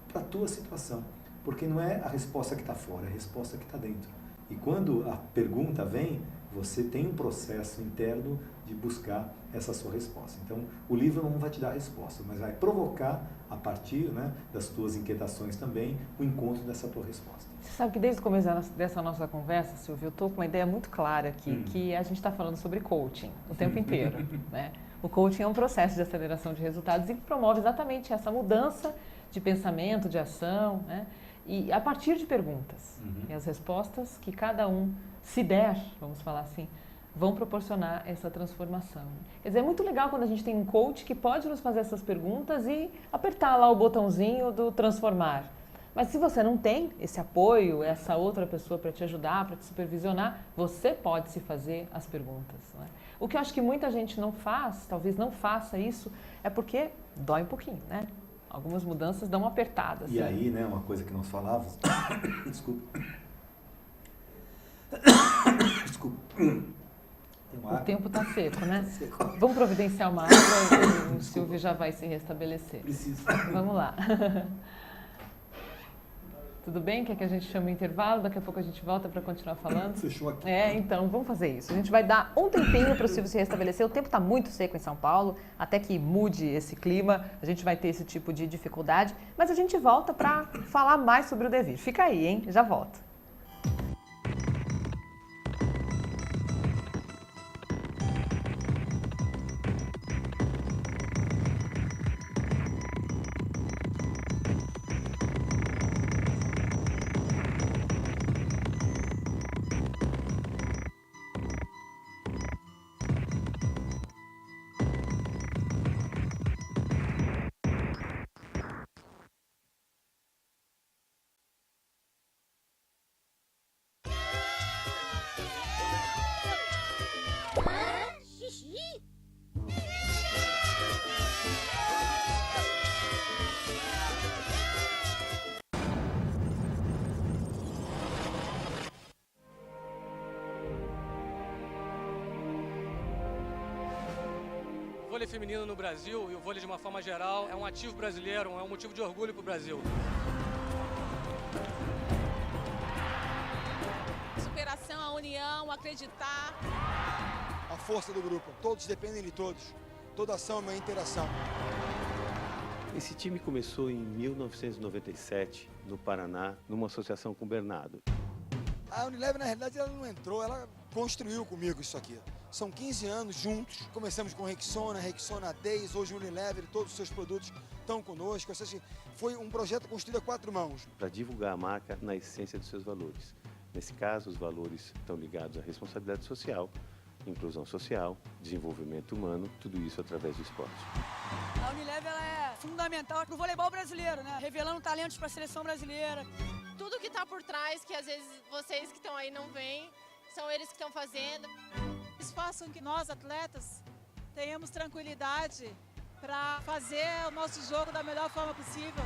para a tua situação. Porque não é a resposta que está fora, é a resposta que está dentro. E quando a pergunta vem, você tem um processo interno de buscar essa sua resposta. Então, o livro não vai te dar a resposta, mas vai provocar, a partir, né, das tuas inquietações também, o encontro dessa tua resposta. Você sabe que desde o começo dessa nossa conversa, Silvio, eu estou com uma ideia muito clara aqui, que a gente está falando sobre coaching o tempo inteiro, né? O coaching é um processo de aceleração de resultados e promove exatamente essa mudança de pensamento, de ação, né? E a partir de perguntas. E as respostas que cada um se der, vamos falar assim, vão proporcionar essa transformação. Quer dizer, é muito legal quando a gente tem um coach que pode nos fazer essas perguntas e apertar lá o botãozinho do transformar. Mas se você não tem esse apoio, essa outra pessoa para te ajudar, para te supervisionar, você pode se fazer as perguntas, né? O que eu acho que muita gente não faz, talvez não faça isso, é porque dói um pouquinho, né? Algumas mudanças dão uma apertada. E aí, né, uma coisa que nós falávamos... Desculpa. Desculpa. O tempo está seco, né? Vamos providenciar uma água e o Silvio já vai se restabelecer. Preciso. Vamos lá. Tudo bem? Quer que a gente chame o intervalo? Daqui a pouco a gente volta para continuar falando? Fechou aqui. Então vamos fazer isso. A gente vai dar um tempinho para o Silvio se restabelecer. O tempo está muito seco em São Paulo. Até que mude esse clima, a gente vai ter esse tipo de dificuldade. Mas a gente volta para falar mais sobre o Devir. Fica aí, hein? Já volto. vôlei feminino no Brasil e o vôlei de uma forma geral é um ativo brasileiro, é um motivo de orgulho para o Brasil. Superação, a união, acreditar. A força do grupo, todos dependem de todos. Toda ação é uma interação. Esse time começou em 1997, no Paraná, numa associação com o Bernardo. A Unilever, na realidade, ela não entrou, ela construiu comigo isso aqui. São 15 anos juntos, começamos com Rexona Days, hoje Unilever, todos os seus produtos estão conosco. Ou seja, foi um projeto construído a 4 mãos. Para divulgar a marca na essência dos seus valores. Nesse caso, os valores estão ligados à responsabilidade social, inclusão social, desenvolvimento humano, tudo isso através do esporte. A Unilever ela é fundamental para o voleibol brasileiro, né? Revelando talentos para a seleção brasileira. Tudo que está por trás, que às vezes vocês que estão aí não veem, são eles que estão fazendo. Eles façam que nós, atletas, tenhamos tranquilidade para fazer o nosso jogo da melhor forma possível.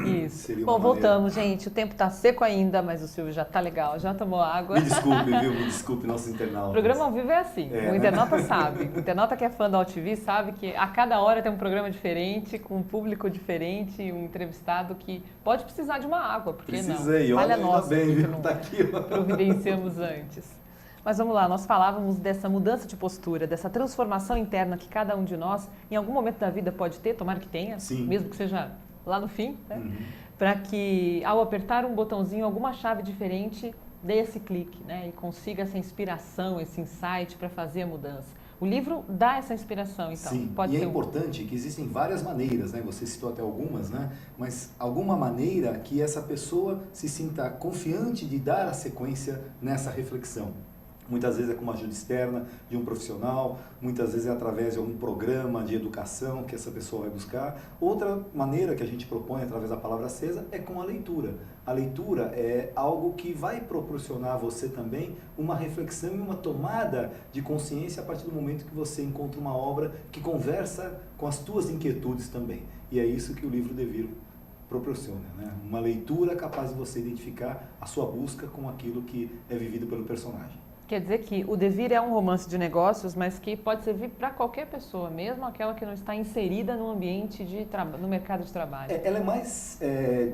Isso. Bom, voltamos, gente. O tempo tá seco ainda, mas o Silvio já tá legal, já tomou água. Me desculpe, viu? Me desculpe, nossos internautas. O programa ao vivo é assim. O internauta sabe. O internauta que é fã da AltV sabe que a cada hora tem um programa diferente, com um público diferente, um entrevistado que pode precisar de uma água, porque Precisei, não? Falha nossa, bem, que viu? não Tá aqui, providenciamos antes. Mas vamos lá, nós falávamos dessa mudança de postura, dessa transformação interna que cada um de nós, em algum momento da vida, pode ter, tomara que tenha, Sim. mesmo que seja lá no fim, né? Para que ao apertar um botãozinho, alguma chave diferente, dê esse clique, né? E consiga essa inspiração, esse insight para fazer a mudança. O livro dá essa inspiração, então. Sim, pode e ser é importante que existem várias maneiras, né? Você citou até algumas, né? Mas alguma maneira que essa pessoa se sinta confiante de dar a sequência nessa reflexão. Muitas vezes é com uma ajuda externa de um profissional, muitas vezes é através de algum programa de educação que essa pessoa vai buscar. Outra maneira que a gente propõe através da palavra acesa é com a leitura. A leitura é algo que vai proporcionar a você também uma reflexão e uma tomada de consciência a partir do momento que você encontra uma obra que conversa com as tuas inquietudes também. E é isso que o livro Devir proporciona, né? Uma leitura capaz de você identificar a sua busca com aquilo que é vivido pelo personagem. Quer dizer que o Devir é um romance de negócios, mas que pode servir para qualquer pessoa, mesmo aquela que não está inserida no ambiente no mercado de trabalho. Ela é mais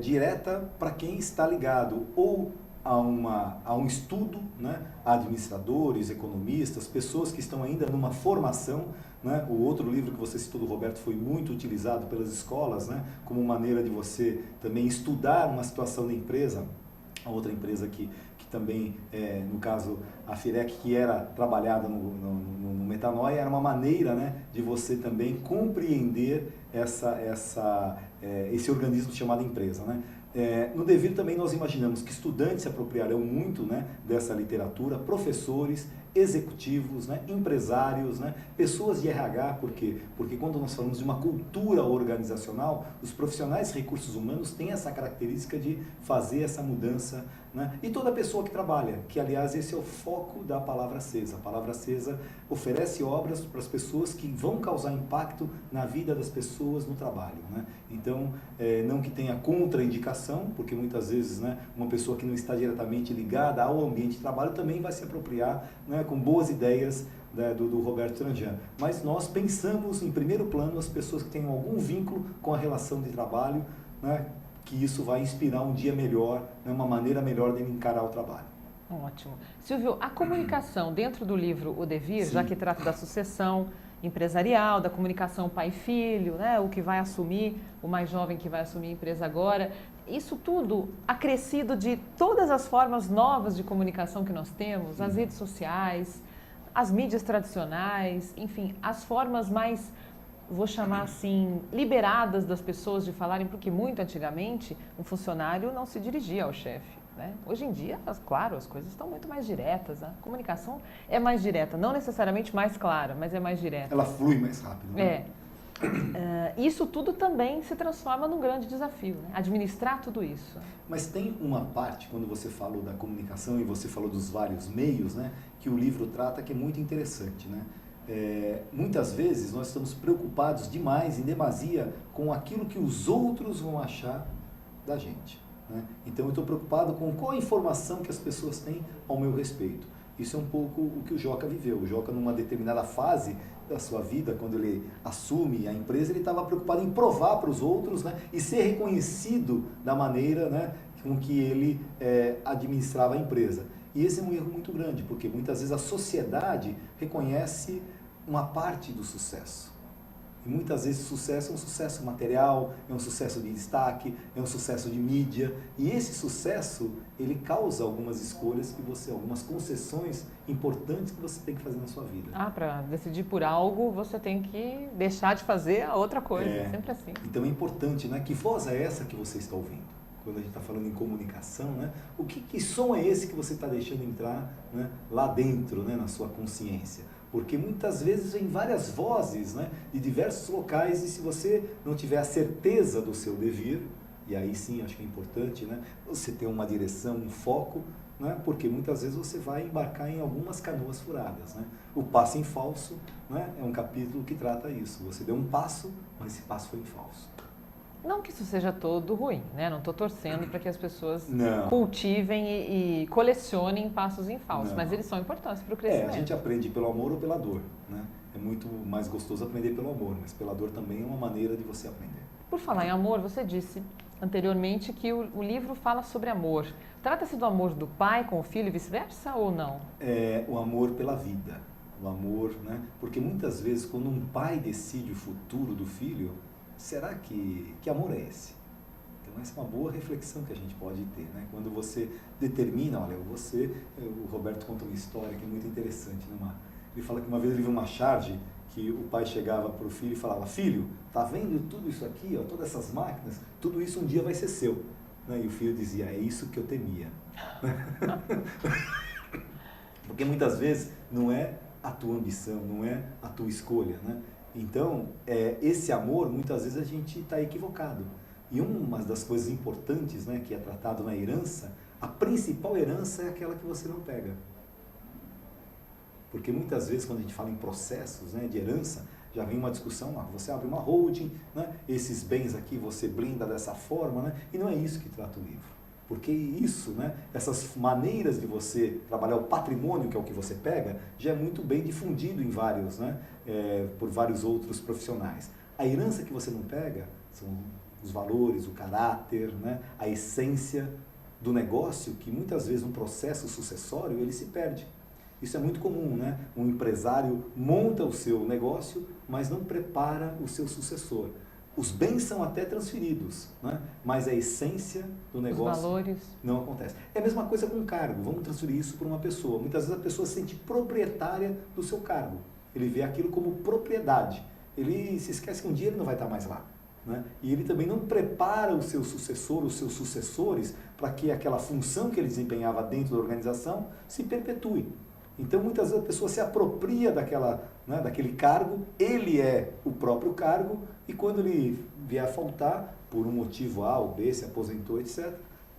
direta para quem está ligado ou a um estudo, né? Administradores, economistas, pessoas que estão ainda numa formação, né? O outro livro que você citou do Roberto foi muito utilizado pelas escolas, né? Como maneira de você também estudar uma situação da empresa. A outra empresa que também, no caso, a Firec, que era trabalhada no Metanoia, era uma maneira, né, de você também compreender esse organismo chamado empresa, né? No Devir também nós imaginamos que estudantes se apropriarão muito, né, dessa literatura, professores, executivos, né, empresários, né, pessoas de RH, por quê? Porque quando nós falamos de uma cultura organizacional, os profissionais de recursos humanos têm essa característica de fazer essa mudança, né? E toda pessoa que trabalha, que aliás esse é o foco da palavra acesa. A palavra acesa oferece obras para as pessoas que vão causar impacto na vida das pessoas no trabalho, né? Então, não que tenha contraindicação, porque muitas vezes, né, uma pessoa que não está diretamente ligada ao ambiente de trabalho também vai se apropriar, né, com boas ideias, né, do Roberto Tranjan. Mas nós pensamos em primeiro plano as pessoas que tenham algum vínculo com a relação de trabalho, né, que isso vai inspirar um dia melhor, né, uma maneira melhor de encarar o trabalho. Ótimo. Silvio, a comunicação dentro do livro O Devir, já que trata da sucessão empresarial, da comunicação pai-filho, né, o que vai assumir, o mais jovem que vai assumir a empresa agora, isso tudo acrescido de todas as formas novas de comunicação que nós temos, as redes sociais, as mídias tradicionais, enfim, as formas mais, vou chamar assim, liberadas das pessoas de falarem, porque muito antigamente um funcionário não se dirigia ao chefe, né? Hoje em dia, claro, as coisas estão muito mais diretas, a comunicação é mais direta, não necessariamente mais clara, mas é mais direta. Ela flui mais rápido, né? Isso tudo também se transforma num grande desafio, né? Administrar tudo isso. Mas tem uma parte, quando você falou da comunicação e você falou dos vários meios, né, que o livro trata, que é muito interessante, né? Muitas vezes nós estamos preocupados demais, em demasia, com aquilo que os outros vão achar da gente. né? Então eu estou preocupado com qual a informação que as pessoas têm ao meu respeito. Isso é um pouco o que o Joca viveu. O Joca, numa determinada fase da sua vida, quando ele assume a empresa, ele estava preocupado em provar para os outros, né, e ser reconhecido da maneira, né, com que ele administrava a empresa. E esse é um erro muito grande, porque muitas vezes a sociedade reconhece uma parte do sucesso. E muitas vezes o sucesso é um sucesso material, é um sucesso de destaque, é um sucesso de mídia. E esse sucesso, ele causa algumas escolhas que você, algumas concessões importantes que você tem que fazer na sua vida. Para decidir por algo, você tem que deixar de fazer a outra coisa, sempre assim. Então é importante, né? Que voz é essa que você está ouvindo? Quando a gente está falando em comunicação, né? Que som é esse que você está deixando entrar, né, lá dentro, né, na sua consciência? Porque muitas vezes vem várias vozes, né, de diversos locais, e se você não tiver a certeza do seu devir, e aí sim acho que é importante, né, você ter uma direção, um foco, né, porque muitas vezes você vai embarcar em algumas canoas furadas. Né? O passo em falso, né, é um capítulo que trata isso. Você deu um passo, mas esse passo foi em falso. Não que isso seja todo ruim, né? Não estou torcendo para que as pessoas Não. cultivem e colecionem passos em falso, Não. mas eles são importantes para o crescimento. A gente aprende pelo amor ou pela dor, né? É muito mais gostoso aprender pelo amor, mas pela dor também é uma maneira de você aprender. Por falar em amor, você disse anteriormente que o livro fala sobre amor. Trata-se do amor do pai com o filho e vice-versa ou não? É o amor pela vida, o amor, né? Porque muitas vezes quando um pai decide o futuro do filho, será que amor é esse? Então essa é uma boa reflexão que a gente pode ter, né? Quando você determina, olha, o Roberto conta uma história que é muito interessante, né? Ele fala que uma vez ele viu uma charge que o pai chegava para o filho e falava: filho, tá vendo tudo isso aqui, ó, todas essas máquinas, tudo isso um dia vai ser seu. Né? E o filho dizia: é isso que eu temia. Porque muitas vezes não é a tua ambição, não é a tua escolha, né? Então, esse amor, muitas vezes a gente está equivocado. E uma das coisas importantes, né, que é tratado na herança, a principal herança é aquela que você não pega. Porque muitas vezes, quando a gente fala em processos, né, de herança, já vem uma discussão, você abre uma holding, né, esses bens aqui você blinda dessa forma, né, e não é isso que trata o livro. Porque isso, né, essas maneiras de você trabalhar o patrimônio, que é o que você pega, já é muito bem difundido em vários, né, por vários outros profissionais. A herança que você não pega são os valores, o caráter, né, a essência do negócio, que muitas vezes um processo sucessório ele se perde. Isso é muito comum, né? Um empresário monta o seu negócio, mas não prepara o seu sucessor. Os bens são até transferidos, né? Mas a essência do negócio não acontece. É a mesma coisa com o cargo. Vamos transferir isso para uma pessoa. Muitas vezes a pessoa se sente proprietária do seu cargo. Ele vê aquilo como propriedade. Ele se esquece que um dia ele não vai estar mais lá. Né? E ele também não prepara o seu sucessor, os seus sucessores, para que aquela função que ele desempenhava dentro da organização se perpetue. Então, muitas vezes a pessoa se apropria daquele cargo, ele é o próprio cargo, e quando ele vier a faltar, por um motivo A ou B, se aposentou, etc.,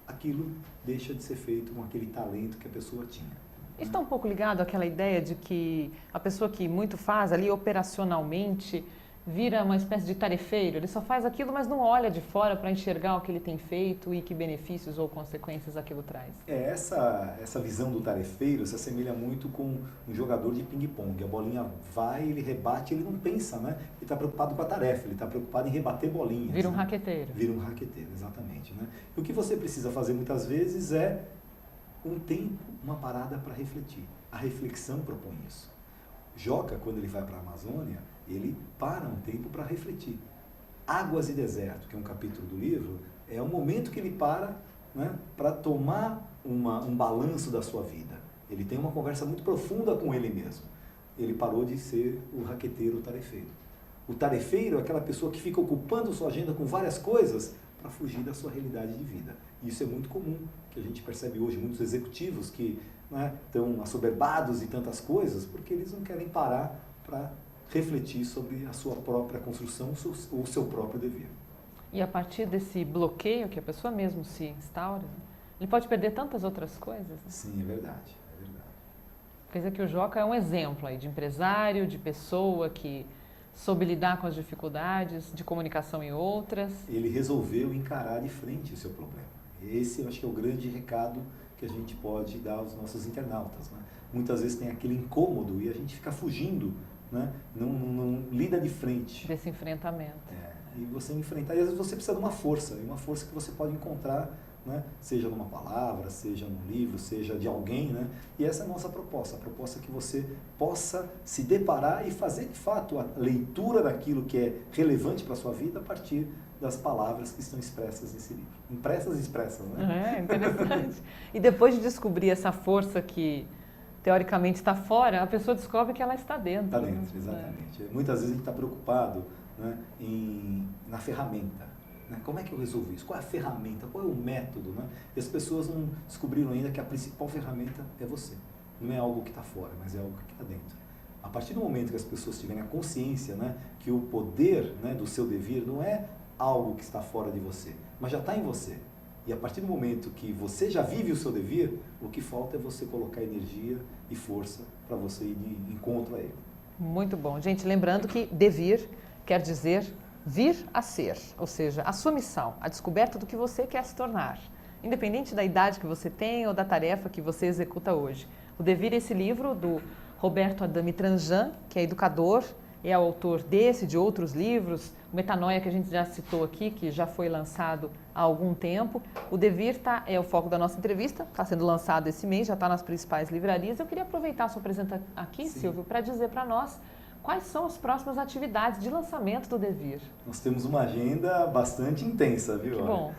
aquilo deixa de ser feito com aquele talento que a pessoa tinha. Isso está um pouco ligado àquela ideia de que a pessoa que muito faz ali operacionalmente vira uma espécie de tarefeiro, ele só faz aquilo, mas não olha de fora para enxergar o que ele tem feito e que benefícios ou consequências aquilo traz. Essa visão do tarefeiro se assemelha muito com um jogador de ping-pong. A bolinha vai, ele rebate, ele não pensa, né? Ele está preocupado com a tarefa, ele está preocupado em rebater bolinhas. Vira um raqueteiro. Vira um raqueteiro, exatamente. Né? E o que você precisa fazer muitas vezes é um tempo, uma parada para refletir. A reflexão propõe isso. Joca, quando ele vai para a Amazônia, ele para um tempo para refletir. Águas e Deserto, que é um capítulo do livro, é um momento que ele para, né, para tomar um balanço da sua vida. Ele tem uma conversa muito profunda com ele mesmo. Ele parou de ser o raqueteiro, o tarefeiro. O tarefeiro é aquela pessoa que fica ocupando sua agenda com várias coisas para fugir da sua realidade de vida. E isso é muito comum, que a gente percebe hoje muitos executivos que, né, estão assoberbados de tantas coisas, porque eles não querem parar para refletir sobre a sua própria construção, o seu próprio dever. E a partir desse bloqueio que a pessoa mesmo se instaura, ele pode perder tantas outras coisas. Né? Sim, é verdade, é verdade. Quer dizer que o Joca é um exemplo aí de empresário, de pessoa que soube lidar com as dificuldades, de comunicação em outras. Ele resolveu encarar de frente o seu problema. Esse eu acho que é o grande recado que a gente pode dar aos nossos internautas, né? Muitas vezes tem aquele incômodo e a gente fica fugindo, né? Não lida de frente. Desse enfrentamento. E você enfrentar, e às vezes você precisa de uma força que você pode encontrar, né? Seja numa palavra, seja num livro, seja de alguém, né? E essa é a nossa proposta. A proposta é que você possa se deparar e fazer de fato a leitura daquilo que é relevante para a sua vida a partir das palavras que estão expressas nesse livro. Impressas e expressas, né? Interessante. E depois de descobrir essa força que teoricamente está fora, a pessoa descobre que ela está dentro. Está dentro, exatamente. Muitas vezes a gente está preocupado, né, na ferramenta. Né? Como é que eu resolvo isso? Qual é a ferramenta? Qual é o método? Né? E as pessoas não descobriram ainda que a principal ferramenta é você. Não é algo que está fora, mas é algo que está dentro. A partir do momento que as pessoas tiverem a consciência, né, que o poder, né, do seu devir não é algo que está fora de você, mas já está em você. E a partir do momento que você já vive o seu devir, o que falta é você colocar energia e força para você ir de encontro a ele. Muito bom. Gente, lembrando que devir quer dizer vir a ser, ou seja, a sua missão, a descoberta do que você quer se tornar, independente da idade que você tem ou da tarefa que você executa hoje. O Devir é esse livro do Roberto Adami Tranjan, que é educador, é autor desse e de outros livros, o Metanoia, que a gente já citou aqui, que já foi lançado há algum tempo. O Devir é o foco da nossa entrevista, está sendo lançado esse mês, já está nas principais livrarias. Eu queria aproveitar a sua presença aqui, Sim. Silvio, para dizer para nós quais são as próximas atividades de lançamento do Devir. Nós temos uma agenda bastante intensa, viu? Que bom.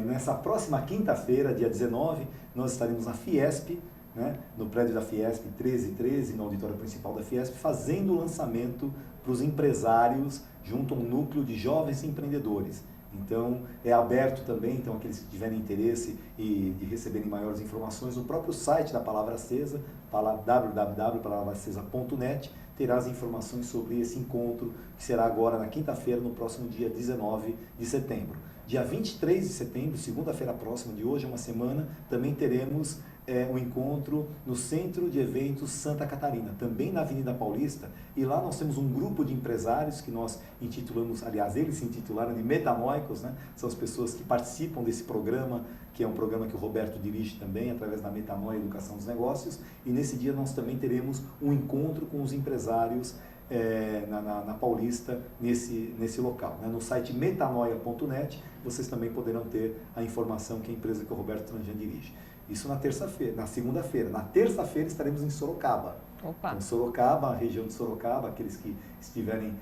Nessa próxima quinta-feira, dia 19, nós estaremos na Fiesp, né, no prédio da Fiesp 1313, no auditório principal da Fiesp, fazendo o lançamento para os empresários junto a um núcleo de jovens empreendedores. Então, é aberto também, então aqueles que tiverem interesse de receberem maiores informações, no próprio site da Palavra Acesa, www.palavracesa.net, terá as informações sobre esse encontro, que será agora na quinta-feira, no próximo dia 19 de setembro. Dia 23 de setembro, segunda-feira próxima de hoje, uma semana, também teremos um encontro no Centro de Eventos Santa Catarina, também na Avenida Paulista, e lá nós temos um grupo de empresários que nós intitulamos, aliás, eles se intitularam de Metanoicos, né? São as pessoas que participam desse programa, que é um programa que o Roberto dirige também, através da Metanoia Educação dos Negócios, e nesse dia nós também teremos um encontro com os empresários na Paulista, nesse local. Né? No site metanoia.net, vocês também poderão ter a informação que é a empresa que o Roberto Tranjan dirige. Isso na terça-feira, na segunda-feira. Na terça-feira estaremos em Sorocaba. Opa. Em Sorocaba, a região de Sorocaba, aqueles que estiverem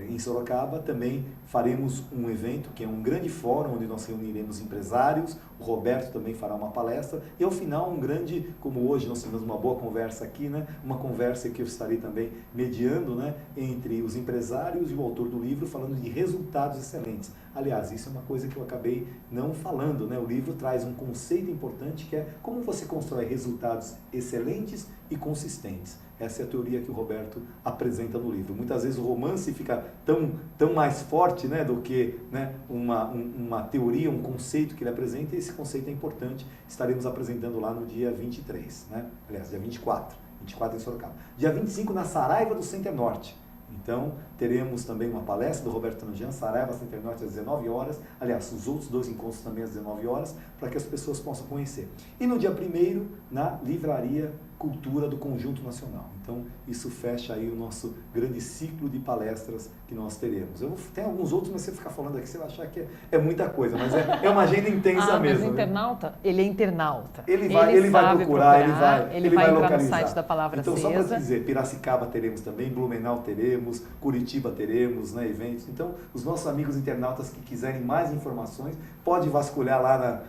em Sorocaba, também faremos um evento, que é um grande fórum, onde nós reuniremos empresários, o Roberto também fará uma palestra, e ao final um grande, como hoje nós tivemos uma boa conversa aqui, né? Uma conversa que eu estarei também mediando, né? Entre os empresários e o autor do livro, falando de resultados excelentes. Aliás, isso é uma coisa que eu acabei não falando, né? O livro traz um conceito importante, que é como você constrói resultados excelentes e consistentes. Essa é a teoria que o Roberto apresenta no livro. Muitas vezes o romance fica tão mais forte, né, do que, né, uma teoria, um conceito que ele apresenta, e esse conceito é importante. Estaremos apresentando lá no dia 23, né? Aliás, dia 24 em Sorocaba. Dia 25 na Saraiva do Center Norte. Então, teremos também uma palestra do Roberto Tranjan, Saraiva Center Norte, às 19 horas. Aliás, os outros dois encontros também às 19 horas, para que as pessoas possam conhecer. E no dia 1º, na Livraria Cultura do Conjunto Nacional. Então, isso fecha aí o nosso grande ciclo de palestras que nós teremos. Tem alguns outros, mas você ficar falando aqui, você vai achar que é muita coisa, mas é uma agenda intensa mesmo. Mas o internauta, ele é internauta. Ele vai procurar, ele vai entrar localizar. No site da Palavra Acesa. Então, só para dizer, Piracicaba teremos também, Blumenau teremos, Curitiba teremos, né, eventos. Então, os nossos amigos internautas que quiserem mais informações, pode vasculhar lá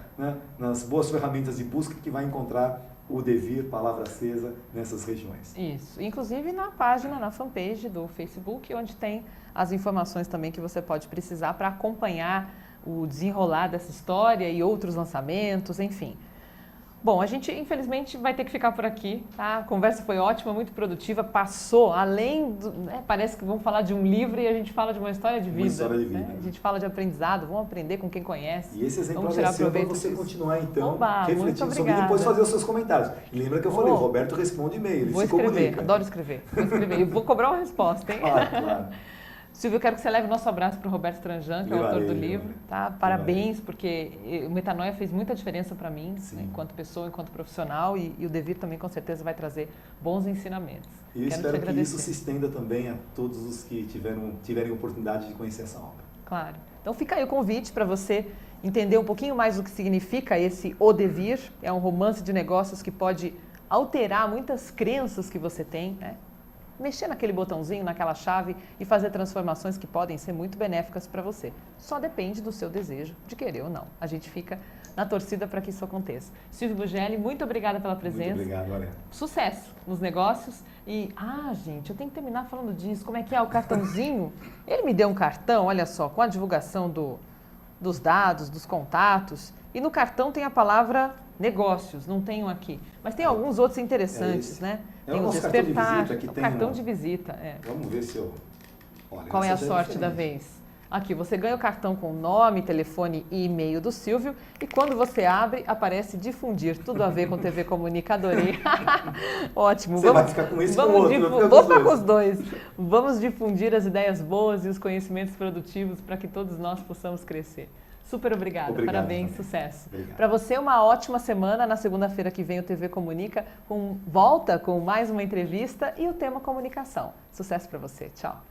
nas boas ferramentas de busca, que vai encontrar o Devir, Palavra Acesa, nessas regiões. Isso, inclusive na página, na fanpage do Facebook, onde tem as informações também que você pode precisar para acompanhar o desenrolar dessa história e outros lançamentos, enfim. Bom, a gente infelizmente vai ter que ficar por aqui, tá? A conversa foi ótima, muito produtiva, passou além do... Né? Parece que vamos falar de um livro e a gente fala de uma história de vida. Uma história de vida. Né? A gente fala de aprendizado, vamos aprender com quem conhece. E esse exemplo é seu para você continuar, então, Oba, refletindo sobre e depois fazer os seus comentários. E lembra que eu falei, o Roberto responde e-mail, ele vou se escrever, comunica. Adoro escrever, vou escrever. E vou cobrar uma resposta, hein? Claro. Silvio, eu quero que você leve o nosso abraço para o Roberto Tranjan, que é o autor do livro. Tá? Parabéns, porque o Metanoia fez muita diferença para mim, né, enquanto pessoa, enquanto profissional, e o Devir também com certeza vai trazer bons ensinamentos. E eu espero que isso se estenda também a todos os que tiverem oportunidade de conhecer essa obra. Claro. Então fica aí o convite para você entender um pouquinho mais do que significa esse O Devir. É um romance de negócios que pode alterar muitas crenças que você tem, né? Mexer naquele botãozinho, naquela chave e fazer transformações que podem ser muito benéficas para você. Só depende do seu desejo de querer ou não. A gente fica na torcida para que isso aconteça. Silvio Bugelli, muito obrigada pela presença. Muito obrigado, Lorena. Sucesso nos negócios. E, gente, eu tenho que terminar falando disso. Como é que é o cartãozinho? Ele me deu um cartão, olha só, com a divulgação dos dados, dos contatos. E no cartão tem a palavra negócios, não tenho aqui. Mas tem alguns outros interessantes, né? Tem o Despertar, o cartão de visita. Vamos ver se eu... Olha, qual é a sorte da vez? Aqui, você ganha o cartão com nome, telefone e e-mail do Silvio e quando você abre, aparece difundir, tudo a ver com TV Comunica, adorei. Ótimo. Você vai ficar com esse ou com o outro? Vou ficar com os dois. Vamos difundir as ideias boas e os conhecimentos produtivos para que todos nós possamos crescer. Super obrigada. Parabéns, sucesso. Para você, uma ótima semana. Na segunda-feira que vem o TV Comunica volta com mais uma entrevista e o tema comunicação. Sucesso para você. Tchau.